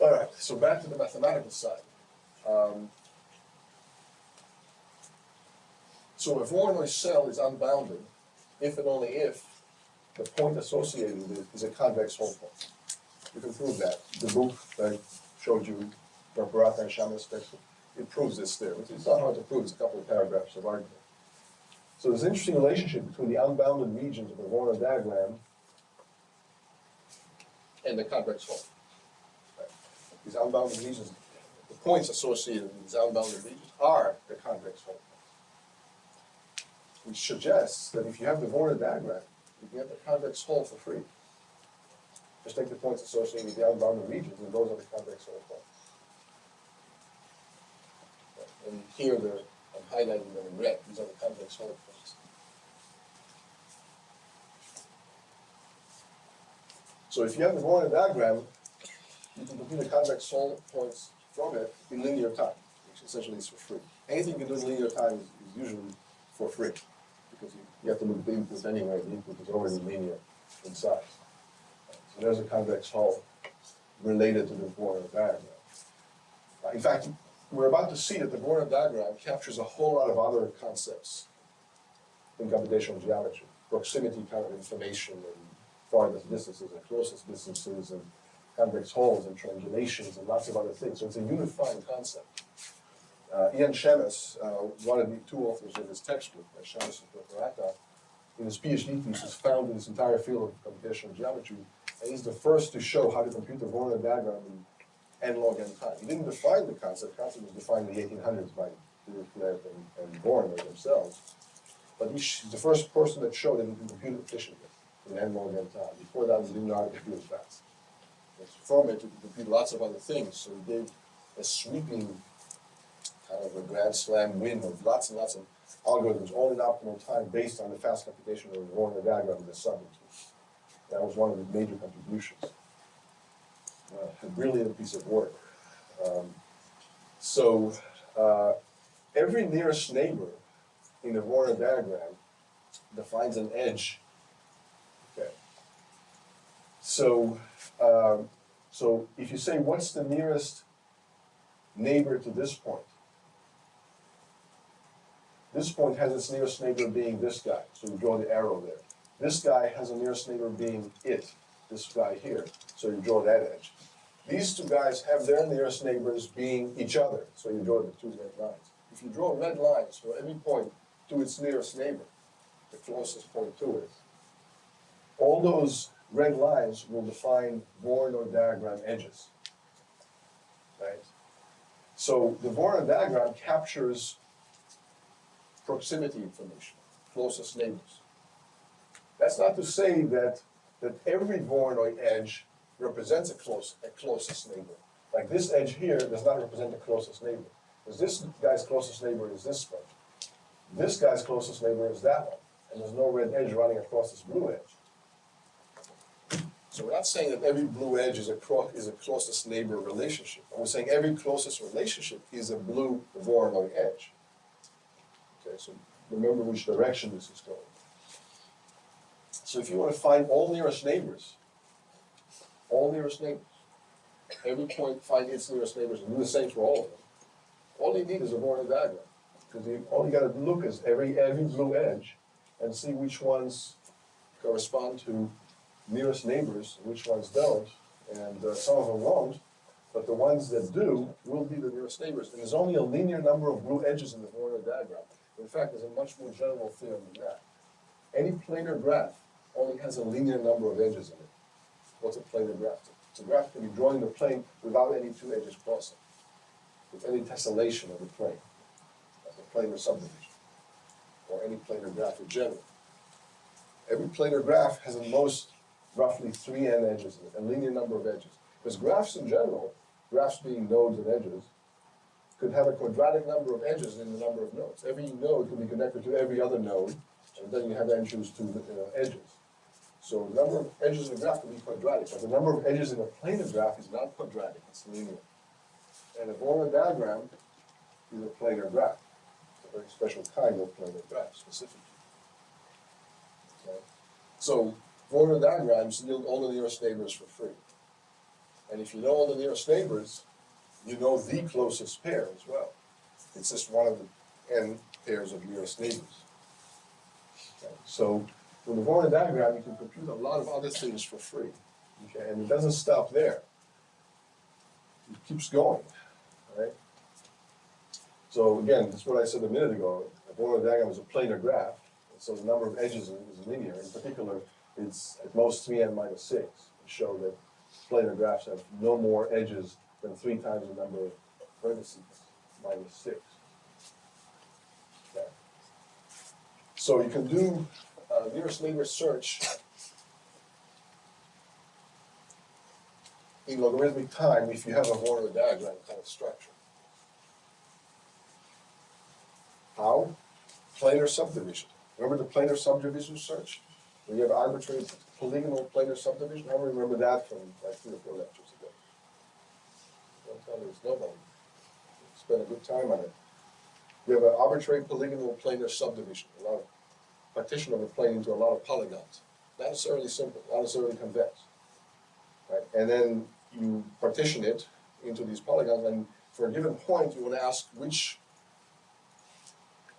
All right, so back to the mathematical side. So a Voronoi cell is unbounded if and only if the point associated with it is a convex whole point. You can prove that. The book that I showed you, Barata and Shaman's text, it proves this theorem. It's not hard to prove, it's a couple of paragraphs of argument. So there's an interesting relationship between the unbounded regions of the Voronoi diagram and the convex hull. Right? These unbounded regions, the points associated with these unbounded regions are the convex hull. Which suggests that if you have the Voronoi diagram, you can get the convex hull for free. Just take the points associated with the unbounded regions, and those are the convex hull points. Right? And here I'm highlighting them in red. These are the convex hull points. So if you have the Voronoi diagram, you can compute the convex hull points from it in linear time, which essentially is for free. Anything you can do in linear time is usually for free, because you have to look at the input anyway. The input is already linear in size. So there's a convex hull related to the Voronoi diagram. In fact, we're about to see that the Voronoi diagram captures a whole lot of other concepts in computational geometry. Proximity kind of information, and farthest distances and closest distances, and convex hulls and triangulations and lots of other things. So it's a unifying concept. Ian Shemes, one of the two authors of his textbook, Shemes and Perata, in his PhD thesis founded this entire field of computational geometry, and he's the first to show how to compute the Voronoi diagram in n log n time. He didn't define the concept. The concept was defined in the 1800s by Dirichlet and Voronoi themselves. But he's the first person that showed that he can compute it efficiently in n log n time. Before that, we didn't know how to compute it fast. From it, you can compute lots of other things. So he gave a sweeping kind of a grand slam win of lots and lots of algorithms, all in optimal time, based on the fast computation of the Voronoi diagram in the subroutine. That was one of the major contributions. A brilliant piece of work. Every nearest neighbor in the Voronoi diagram defines an edge. Okay. So if you say, what's the nearest neighbor to this point? This point has its nearest neighbor being this guy, so you draw the arrow there. This guy has a nearest neighbor being it, this guy here, so you draw that edge. These two guys have their nearest neighbors being each other, so you draw the two red lines. If you draw red lines for every point to its nearest neighbor, the closest point to it, all those red lines will define Voronoi diagram edges, right? So the Voronoi diagram captures proximity information, closest neighbors. That's not to say that every Voronoi edge represents a closest neighbor. Like this edge here does not represent the closest neighbor, because this guy's closest neighbor is this one. This guy's closest neighbor is that one, and there's no red edge running across this blue edge. So we're not saying that every blue edge is a closest neighbor relationship. We're saying every closest relationship is a blue Voronoi edge. Okay, so remember which direction this is going. So if you want to find all nearest neighbors, every point find its nearest neighbors and do the same for all of them, all you need is a Voronoi diagram. Because all you got to look is every blue edge and see which ones correspond to nearest neighbors and which ones don't. And some of them won't, but the ones that do will be the nearest neighbors. And there's only a linear number of blue edges in the Voronoi diagram. In fact, there's a much more general theorem than that. Any planar graph only has a linear number of edges in it. What's a planar graph? It's a graph that can be drawn in the plane without any two edges crossing, with any tessellation of the plane, like a planar subdivision, or any planar graph in general. Every planar graph has at most roughly 3n edges in it, a linear number of edges. Because graphs in general, graphs being nodes and edges, could have a quadratic number of edges in the number of nodes. Every node can be connected to every other node, and then you have entries to edges. So the number of edges in a graph can be quadratic, but the number of edges in a planar graph is not quadratic, it's linear. And a Voronoi diagram is a planar graph. It's a very special kind of planar graph, specifically. Okay? So Voronoi diagrams yield all the nearest neighbors for free. And if you know all the nearest neighbors, you know the closest pair as well. It's just one of the n pairs of nearest neighbors. Okay? So with the Voronoi diagram, you can compute a lot of other things for free. Okay? And it doesn't stop there. It keeps going. Right? So again, that's what I said a minute ago, a Voronoi diagram is a planar graph, so the number of edges is linear. In particular, it's at most 3n minus 6, to show that planar graphs have no more edges than 3 times the number of vertices, minus 6. Okay. So you can do nearest neighbor search in logarithmic time if you have a Voronoi diagram kind of structure. How? Planar subdivision. Remember the planar subdivision search? When you have arbitrary polygonal planar subdivision? I remember that from like 3 or 4 lectures ago. Don't tell me it's nobody. Spend a good time on it. You have an arbitrary polygonal planar subdivision, a lot of partition of a plane into a lot of polygons. Not necessarily simple, not necessarily convex. Right? And then you partition it into these polygons, and for a given point, you want to ask which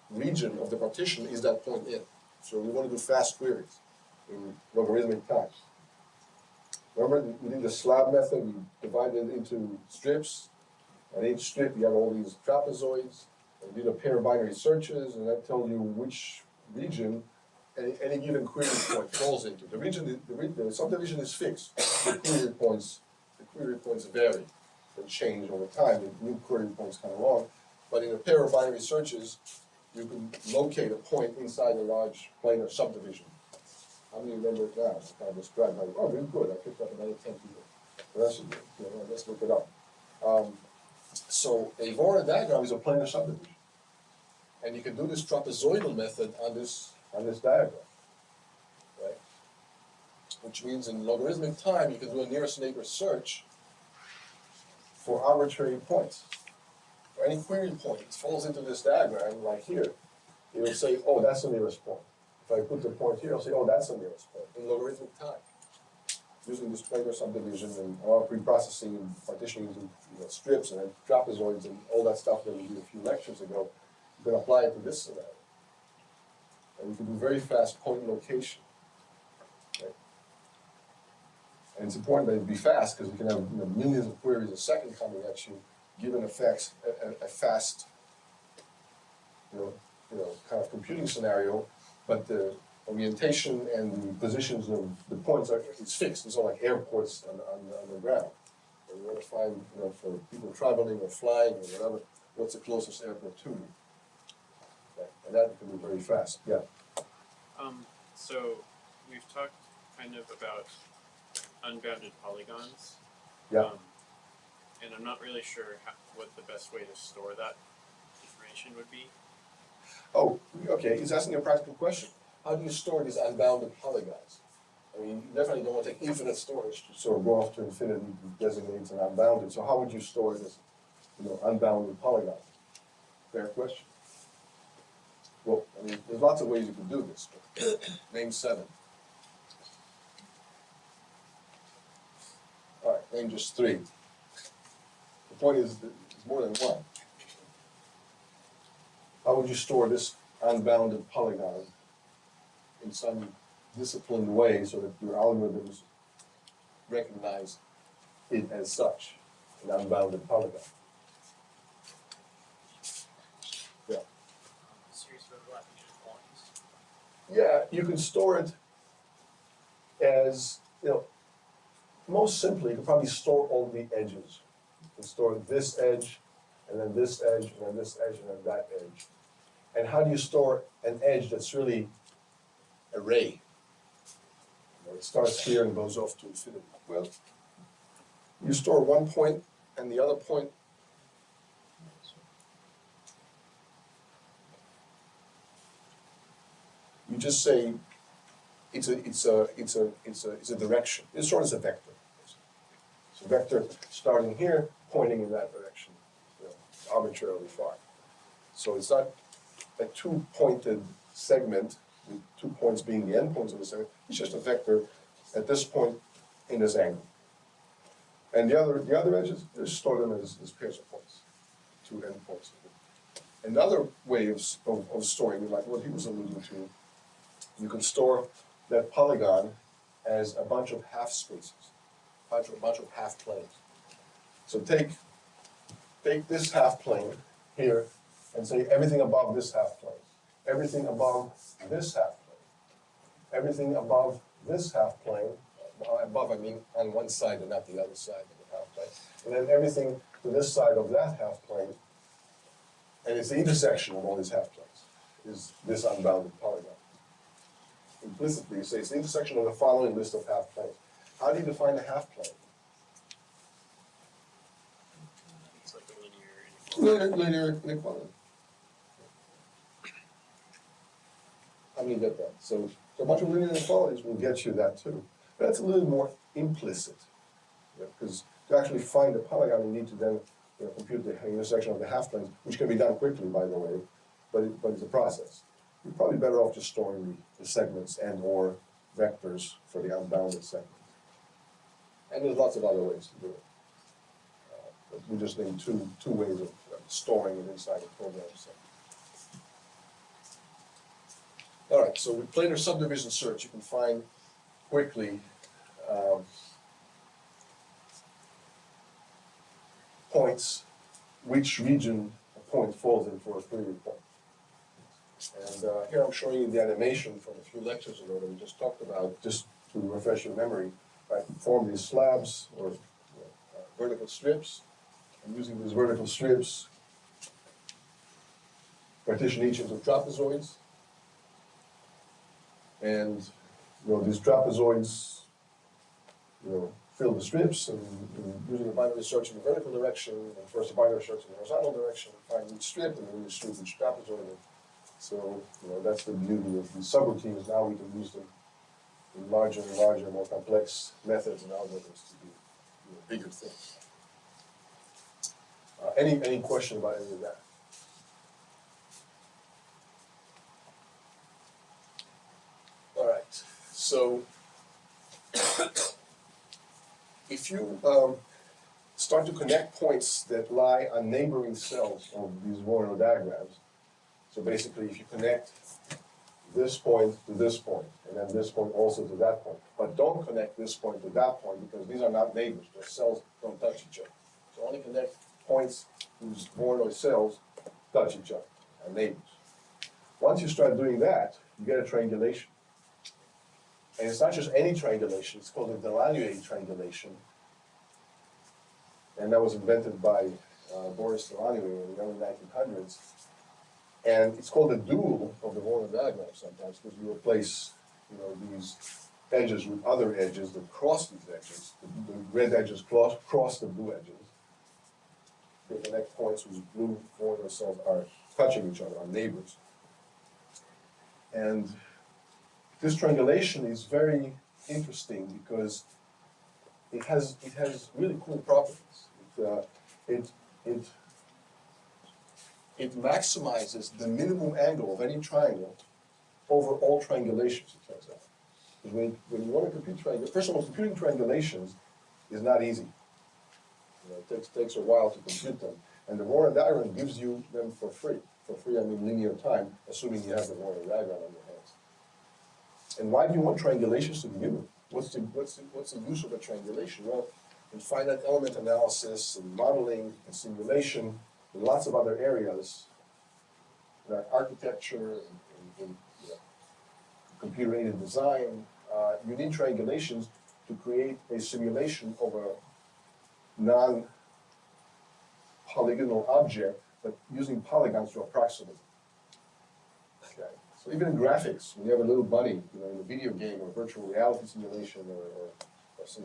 region of the partition is that point in. So we want to do fast queries in logarithmic time. Remember, we did the slab method, we divided it into strips, and each strip you have all these trapezoids, and we did a pair of binary searches, and that tells you which region any given query point falls into. The region, the subdivision is fixed. The query points vary and change over time. The new query points come along, but in a pair of binary searches, you can locate a point inside a large planar subdivision. How many remember it now? I described like, oh, very good. I picked up another 10 people. The rest of you, let's look it up. So a Voronoi diagram is a planar subdivision, and you can do this trapezoidal method on this diagram, right? Which means in logarithmic time, you can do a nearest neighbor search for arbitrary points. For any query point that falls into this diagram, like here, it will say, oh, that's the nearest point. If I put the point here, I'll say, oh, that's the nearest point in logarithmic time. Using this planar subdivision and a lot of preprocessing and partitioning into strips and trapezoids and all that stuff that we did a few lectures ago, you can apply it to this scenario. And you can do very fast point location. Right? And it's important that it be fast because you can have millions of queries a second coming at you, given a fast kind of computing scenario, but the orientation and the positions of the points is fixed. It's not like airports on the ground. And you want to find, for people traveling or flying or whatever, what's the closest airport to you. Right? And that can be very fast. Yeah. So we've talked kind of about unbounded polygons. Yeah. And I'm not really sure what the best way to store that information would be. Oh, okay. He's asking a practical question. How do you store these unbounded polygons? I mean, you definitely don't want to take infinite storage to sort of go off to infinity designates an unbounded. So how would you store this, unbounded polygon? Fair question. Well, I mean, there's lots of ways you can do this. But name 7. All right, name just 3. The point is, it's more than 1. How would you store this unbounded polygon in some disciplined way so that your algorithms recognize it as such, an unbounded polygon? Yeah. Series of overlapping points. Yeah, you can store it as, most simply, you can probably store all the edges. You can store this edge, and then this edge, and then this edge, and then that edge. And how do you store an edge that's really a ray? It starts here and goes off to infinity. Well, you store one point and the other point. You just say it's a direction. It's sort of a vector. It's a vector starting here, pointing in that direction, arbitrarily far. So it's not a 2-pointed segment, with 2 points being the endpoints of the segment. It's just a vector at this point in this angle. And the other edges, just store them as pairs of points, 2 endpoints. Another way of storing, like what he was alluding to, you can store that polygon as a bunch of half spaces, a bunch of half planes. So take this half plane here, and say everything above this half plane, everything above this half plane, everything above this half plane, above I mean on one side and not the other side of the half plane, and then everything to this side of that half plane, and it's the intersection of all these half planes, is this unbounded polygon. Implicitly, you say it's the intersection of the following list of half planes. How do you define a half plane? It's like a linear inequality. Linear inequality. How do you get that? So a bunch of linear inequalities will get you that too. But that's a little more implicit, because to actually find a polygon, you need to then compute the intersection of the half planes, which can be done quickly, by the way, but it's a process. You're probably better off just storing the segments and or vectors for the unbounded segments. And there's lots of other ways to do it. But we just need two ways of storing it inside the program. So. All right, so with planar subdivision search, you can find quickly points, which region a point falls in for a Fourier point. And here I'm showing you the animation from a few lectures ago that we just talked about, just to refresh your memory. Right, form these slabs or vertical strips. I'm using these vertical strips, partition each into trapezoids. And these trapezoids, fill the strips, and using a binary search in the vertical direction, and first a binary search in the horizontal direction, find each strip, and then each strip, each trapezoid. So, that's the beauty of these subroutines. Now we can use them in larger and larger, more complex methods and algorithms to do bigger things. Any question about any of that? All right, so if you start to connect points that lie on neighboring cells of these Voronoi diagrams, so basically if you connect this point to this point, and then this point also to that point, but don't connect this point to that point because these are not neighbors, their cells don't touch each other. So only connect points whose Voronoi cells touch each other, are neighbors. Once you start doing that, you get a triangulation. And it's not just any triangulation, it's called a Delanoë triangulation. And that was invented by Boris Delanoë in the early 1900s. And it's called a dual of the Voronoi diagram sometimes, because you replace these edges with other edges that cross these edges. The red edges cross the blue edges. You connect points whose blue Voronoi cells are touching each other, are neighbors. And this triangulation is very interesting because it has really cool properties. It maximizes the minimum angle of any triangle over all triangulations, it turns out. Because when you want to compute triangulation, first of all, computing triangulations is not easy. It takes a while to compute them. And the Voronoi diagram gives you them for free. For free, I mean linear time, assuming you have the Voronoi diagram on your hands. And why do you want triangulations to begin with? What's the use of a triangulation? Well, in finite element analysis and modeling and simulation, and lots of other areas, architecture and computer-aided design, you need triangulations to create a simulation of a non-polygonal object, but using polygons to approximate it. Okay. So even in graphics, when you have a little bunny, in a video game or virtual reality simulation or some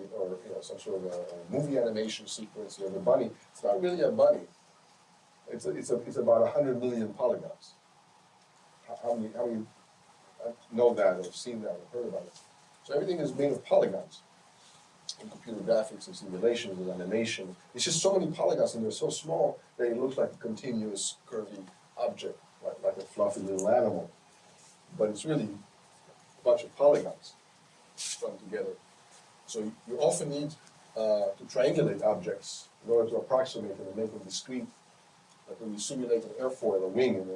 sort of a movie animation sequence, you have a bunny. It's not really a bunny. It's about 100 million polygons. How many know that or seen that or heard about it? So everything is made of polygons in computer graphics and simulations and animation. It's just so many polygons and they're so small that it looks like a continuous curvy object, like a fluffy little animal. But it's really a bunch of polygons strung together. So you often need to triangulate objects in order to approximate them and make them discrete. Like when you simulate an airfoil, a wing in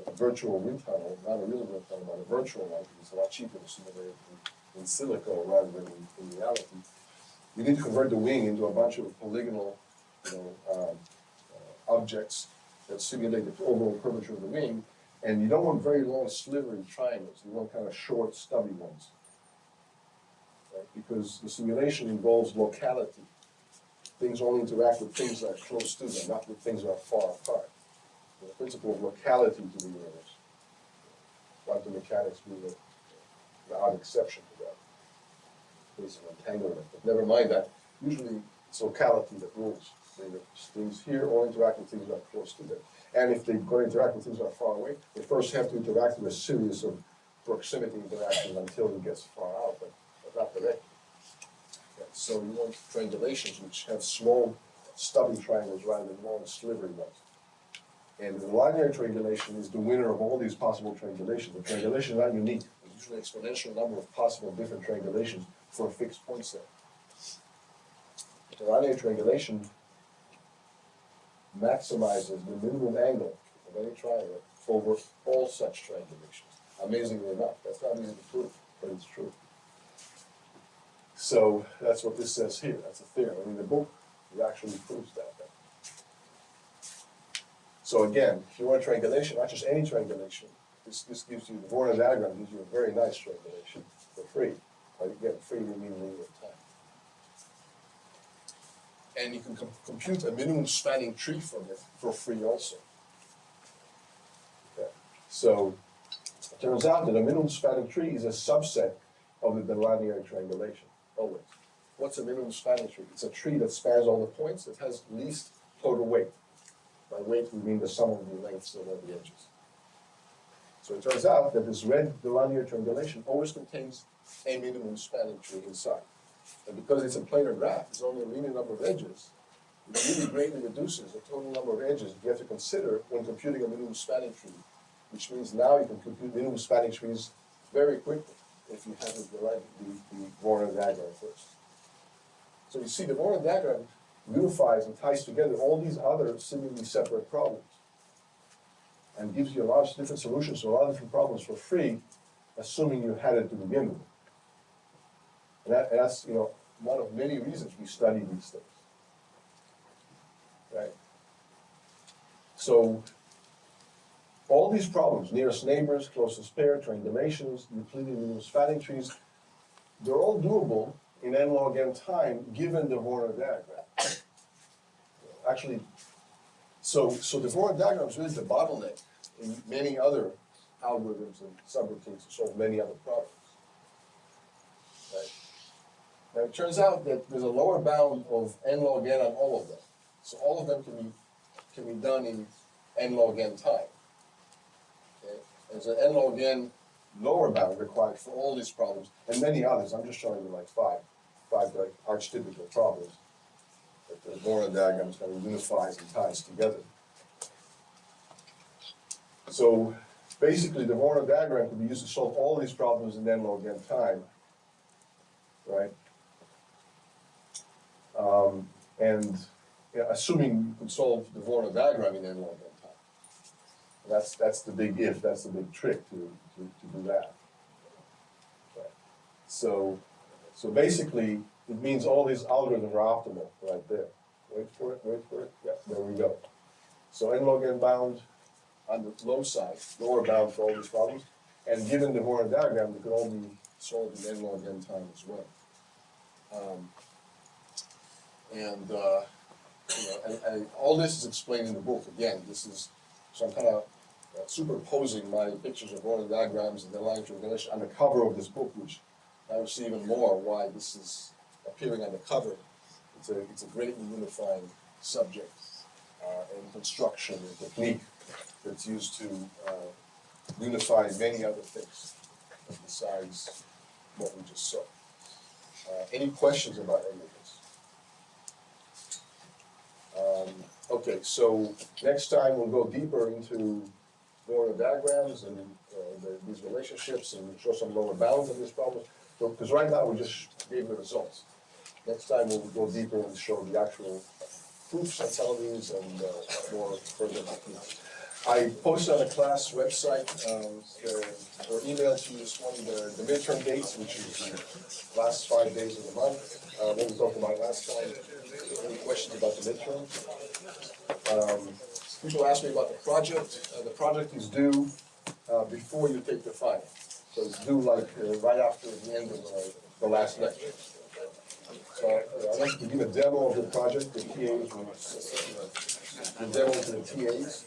a virtual wind tunnel, not a real wind tunnel, but a virtual one, because it's a lot cheaper to simulate it in silico rather than in reality. You need to convert the wing into a bunch of polygonal objects that simulate the overall curvature of the wing, and you don't want very long slivery triangles, you want kind of short, stubby ones. Right? Because the simulation involves locality. Things only interact with things that are close to them, not with things that are far apart. The principle of locality to the universe. Quantum mechanics being the odd exception to that. Based on entanglement. But never mind that. Usually it's locality that rules. Things here all interact with things that are close to them. And if they're going to interact with things that are far away, they first have to interact with a series of proximity interactions until it gets far out, but not directly. Okay, so you want triangulations which have small, stubby triangles rather than long, slivery ones. And the linear triangulation is the winner of all these possible triangulations. The triangulation is not unique. There's usually an exponential number of possible different triangulations for a fixed point set. The linear triangulation maximizes the minimum angle of any triangle over all such triangulations. Amazingly enough, that's not easy to prove, but it's true. So that's what this says here. That's a theorem. And in the book, it actually proves that. So again, if you want a triangulation, not just any triangulation, this gives you, the Voronoi diagram gives you a very nice triangulation for free. Again, free we mean linear time. And you can compute a minimum spanning tree from it for free also. Okay. So it turns out that a minimum spanning tree is a subset of the nonlinear triangulation, always. What's a minimum spanning tree? It's a tree that spans all the points that has least total weight. By weight, we mean the sum of the lengths of all the edges. So it turns out that this red nonlinear triangulation always contains a minimum spanning tree inside. And because it's a planar graph, it's only a linear number of edges, it really greatly reduces the total number of edges you have to consider when computing a minimum spanning tree, which means now you can compute minimum spanning trees very quickly if you have the Voronoi diagram first. So you see the Voronoi diagram unifies and ties together all these other seemingly separate problems and gives you a lot of different solutions to a lot of different problems for free, assuming you had it to begin with. And that's one of many reasons we study these things. Right? So all these problems, nearest neighbors, closest pair, triangulations, Euclidean minimum spanning trees, they're all doable in n log n time given the Voronoi diagram. Actually, so the Voronoi diagram is really the bottleneck in many other algorithms and subroutines to solve many other problems. Right? Now it turns out that there's a lower bound of n log n on all of them. So all of them can be done in n log n time. Okay? There's an n log n lower bound required for all these problems and many others. I'm just showing you like five like archetypical problems that the Voronoi diagram is kind of unifies and ties together. So basically the Voronoi diagram can be used to solve all these problems in n log n time, right? Assuming you can solve the Voronoi diagram in n log n time. That's the big if, that's the big trick to do that. Right. So basically, it means all these algorithms are optimal right there. Wait for it, yeah, there we go. So n log n bound on the low side, lower bound for all these problems, and given the Voronoi diagram, they could all be solved in n log n time as well. And all this is explained in the book. Again, so I'm kind of superposing my pictures of Voronoi diagrams and the line triangulation on the cover of this book, which I will see even more why this is appearing on the cover. It's a greatly unifying subject and construction and technique that's used to unify many other things besides what we just saw. Any questions about any of this? Okay, so next time we'll go deeper into Voronoi diagrams and these relationships and show some lower bounds of these problems. Because right now we just gave the results. Next time we'll go deeper and show the actual proofs and penalties and more further techniques. I posted on the class website or email to this one the midterm dates, which is the last 5 days of the month. What we talked about last time. Any questions about the midterm? people ask me about the project. The project is due before you take the final. So it's due like right after the end of the last lecture. So I'd like to give a demo of the project. The TAs will the demo to the TAs.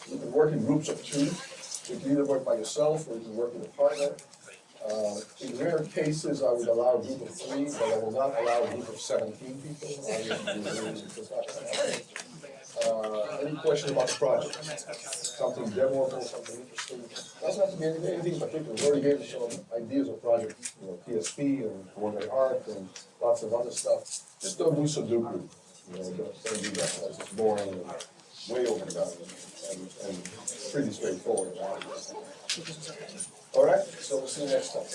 You can work in groups of 2. So you can either work by yourself or you can work with a partner. In rare cases, I would allow a group of 3, but I will not allow a group of 17 people. Any question about the project? Something demoable, something interesting? Doesn't have to be anything in particular. We already gave you some ideas of projects, PSP and Voronoi Art and lots of other stuff. Just don't do Sudoku. Don't do that. That's just boring and way overdone and pretty straightforward. All right, so we'll see you next time.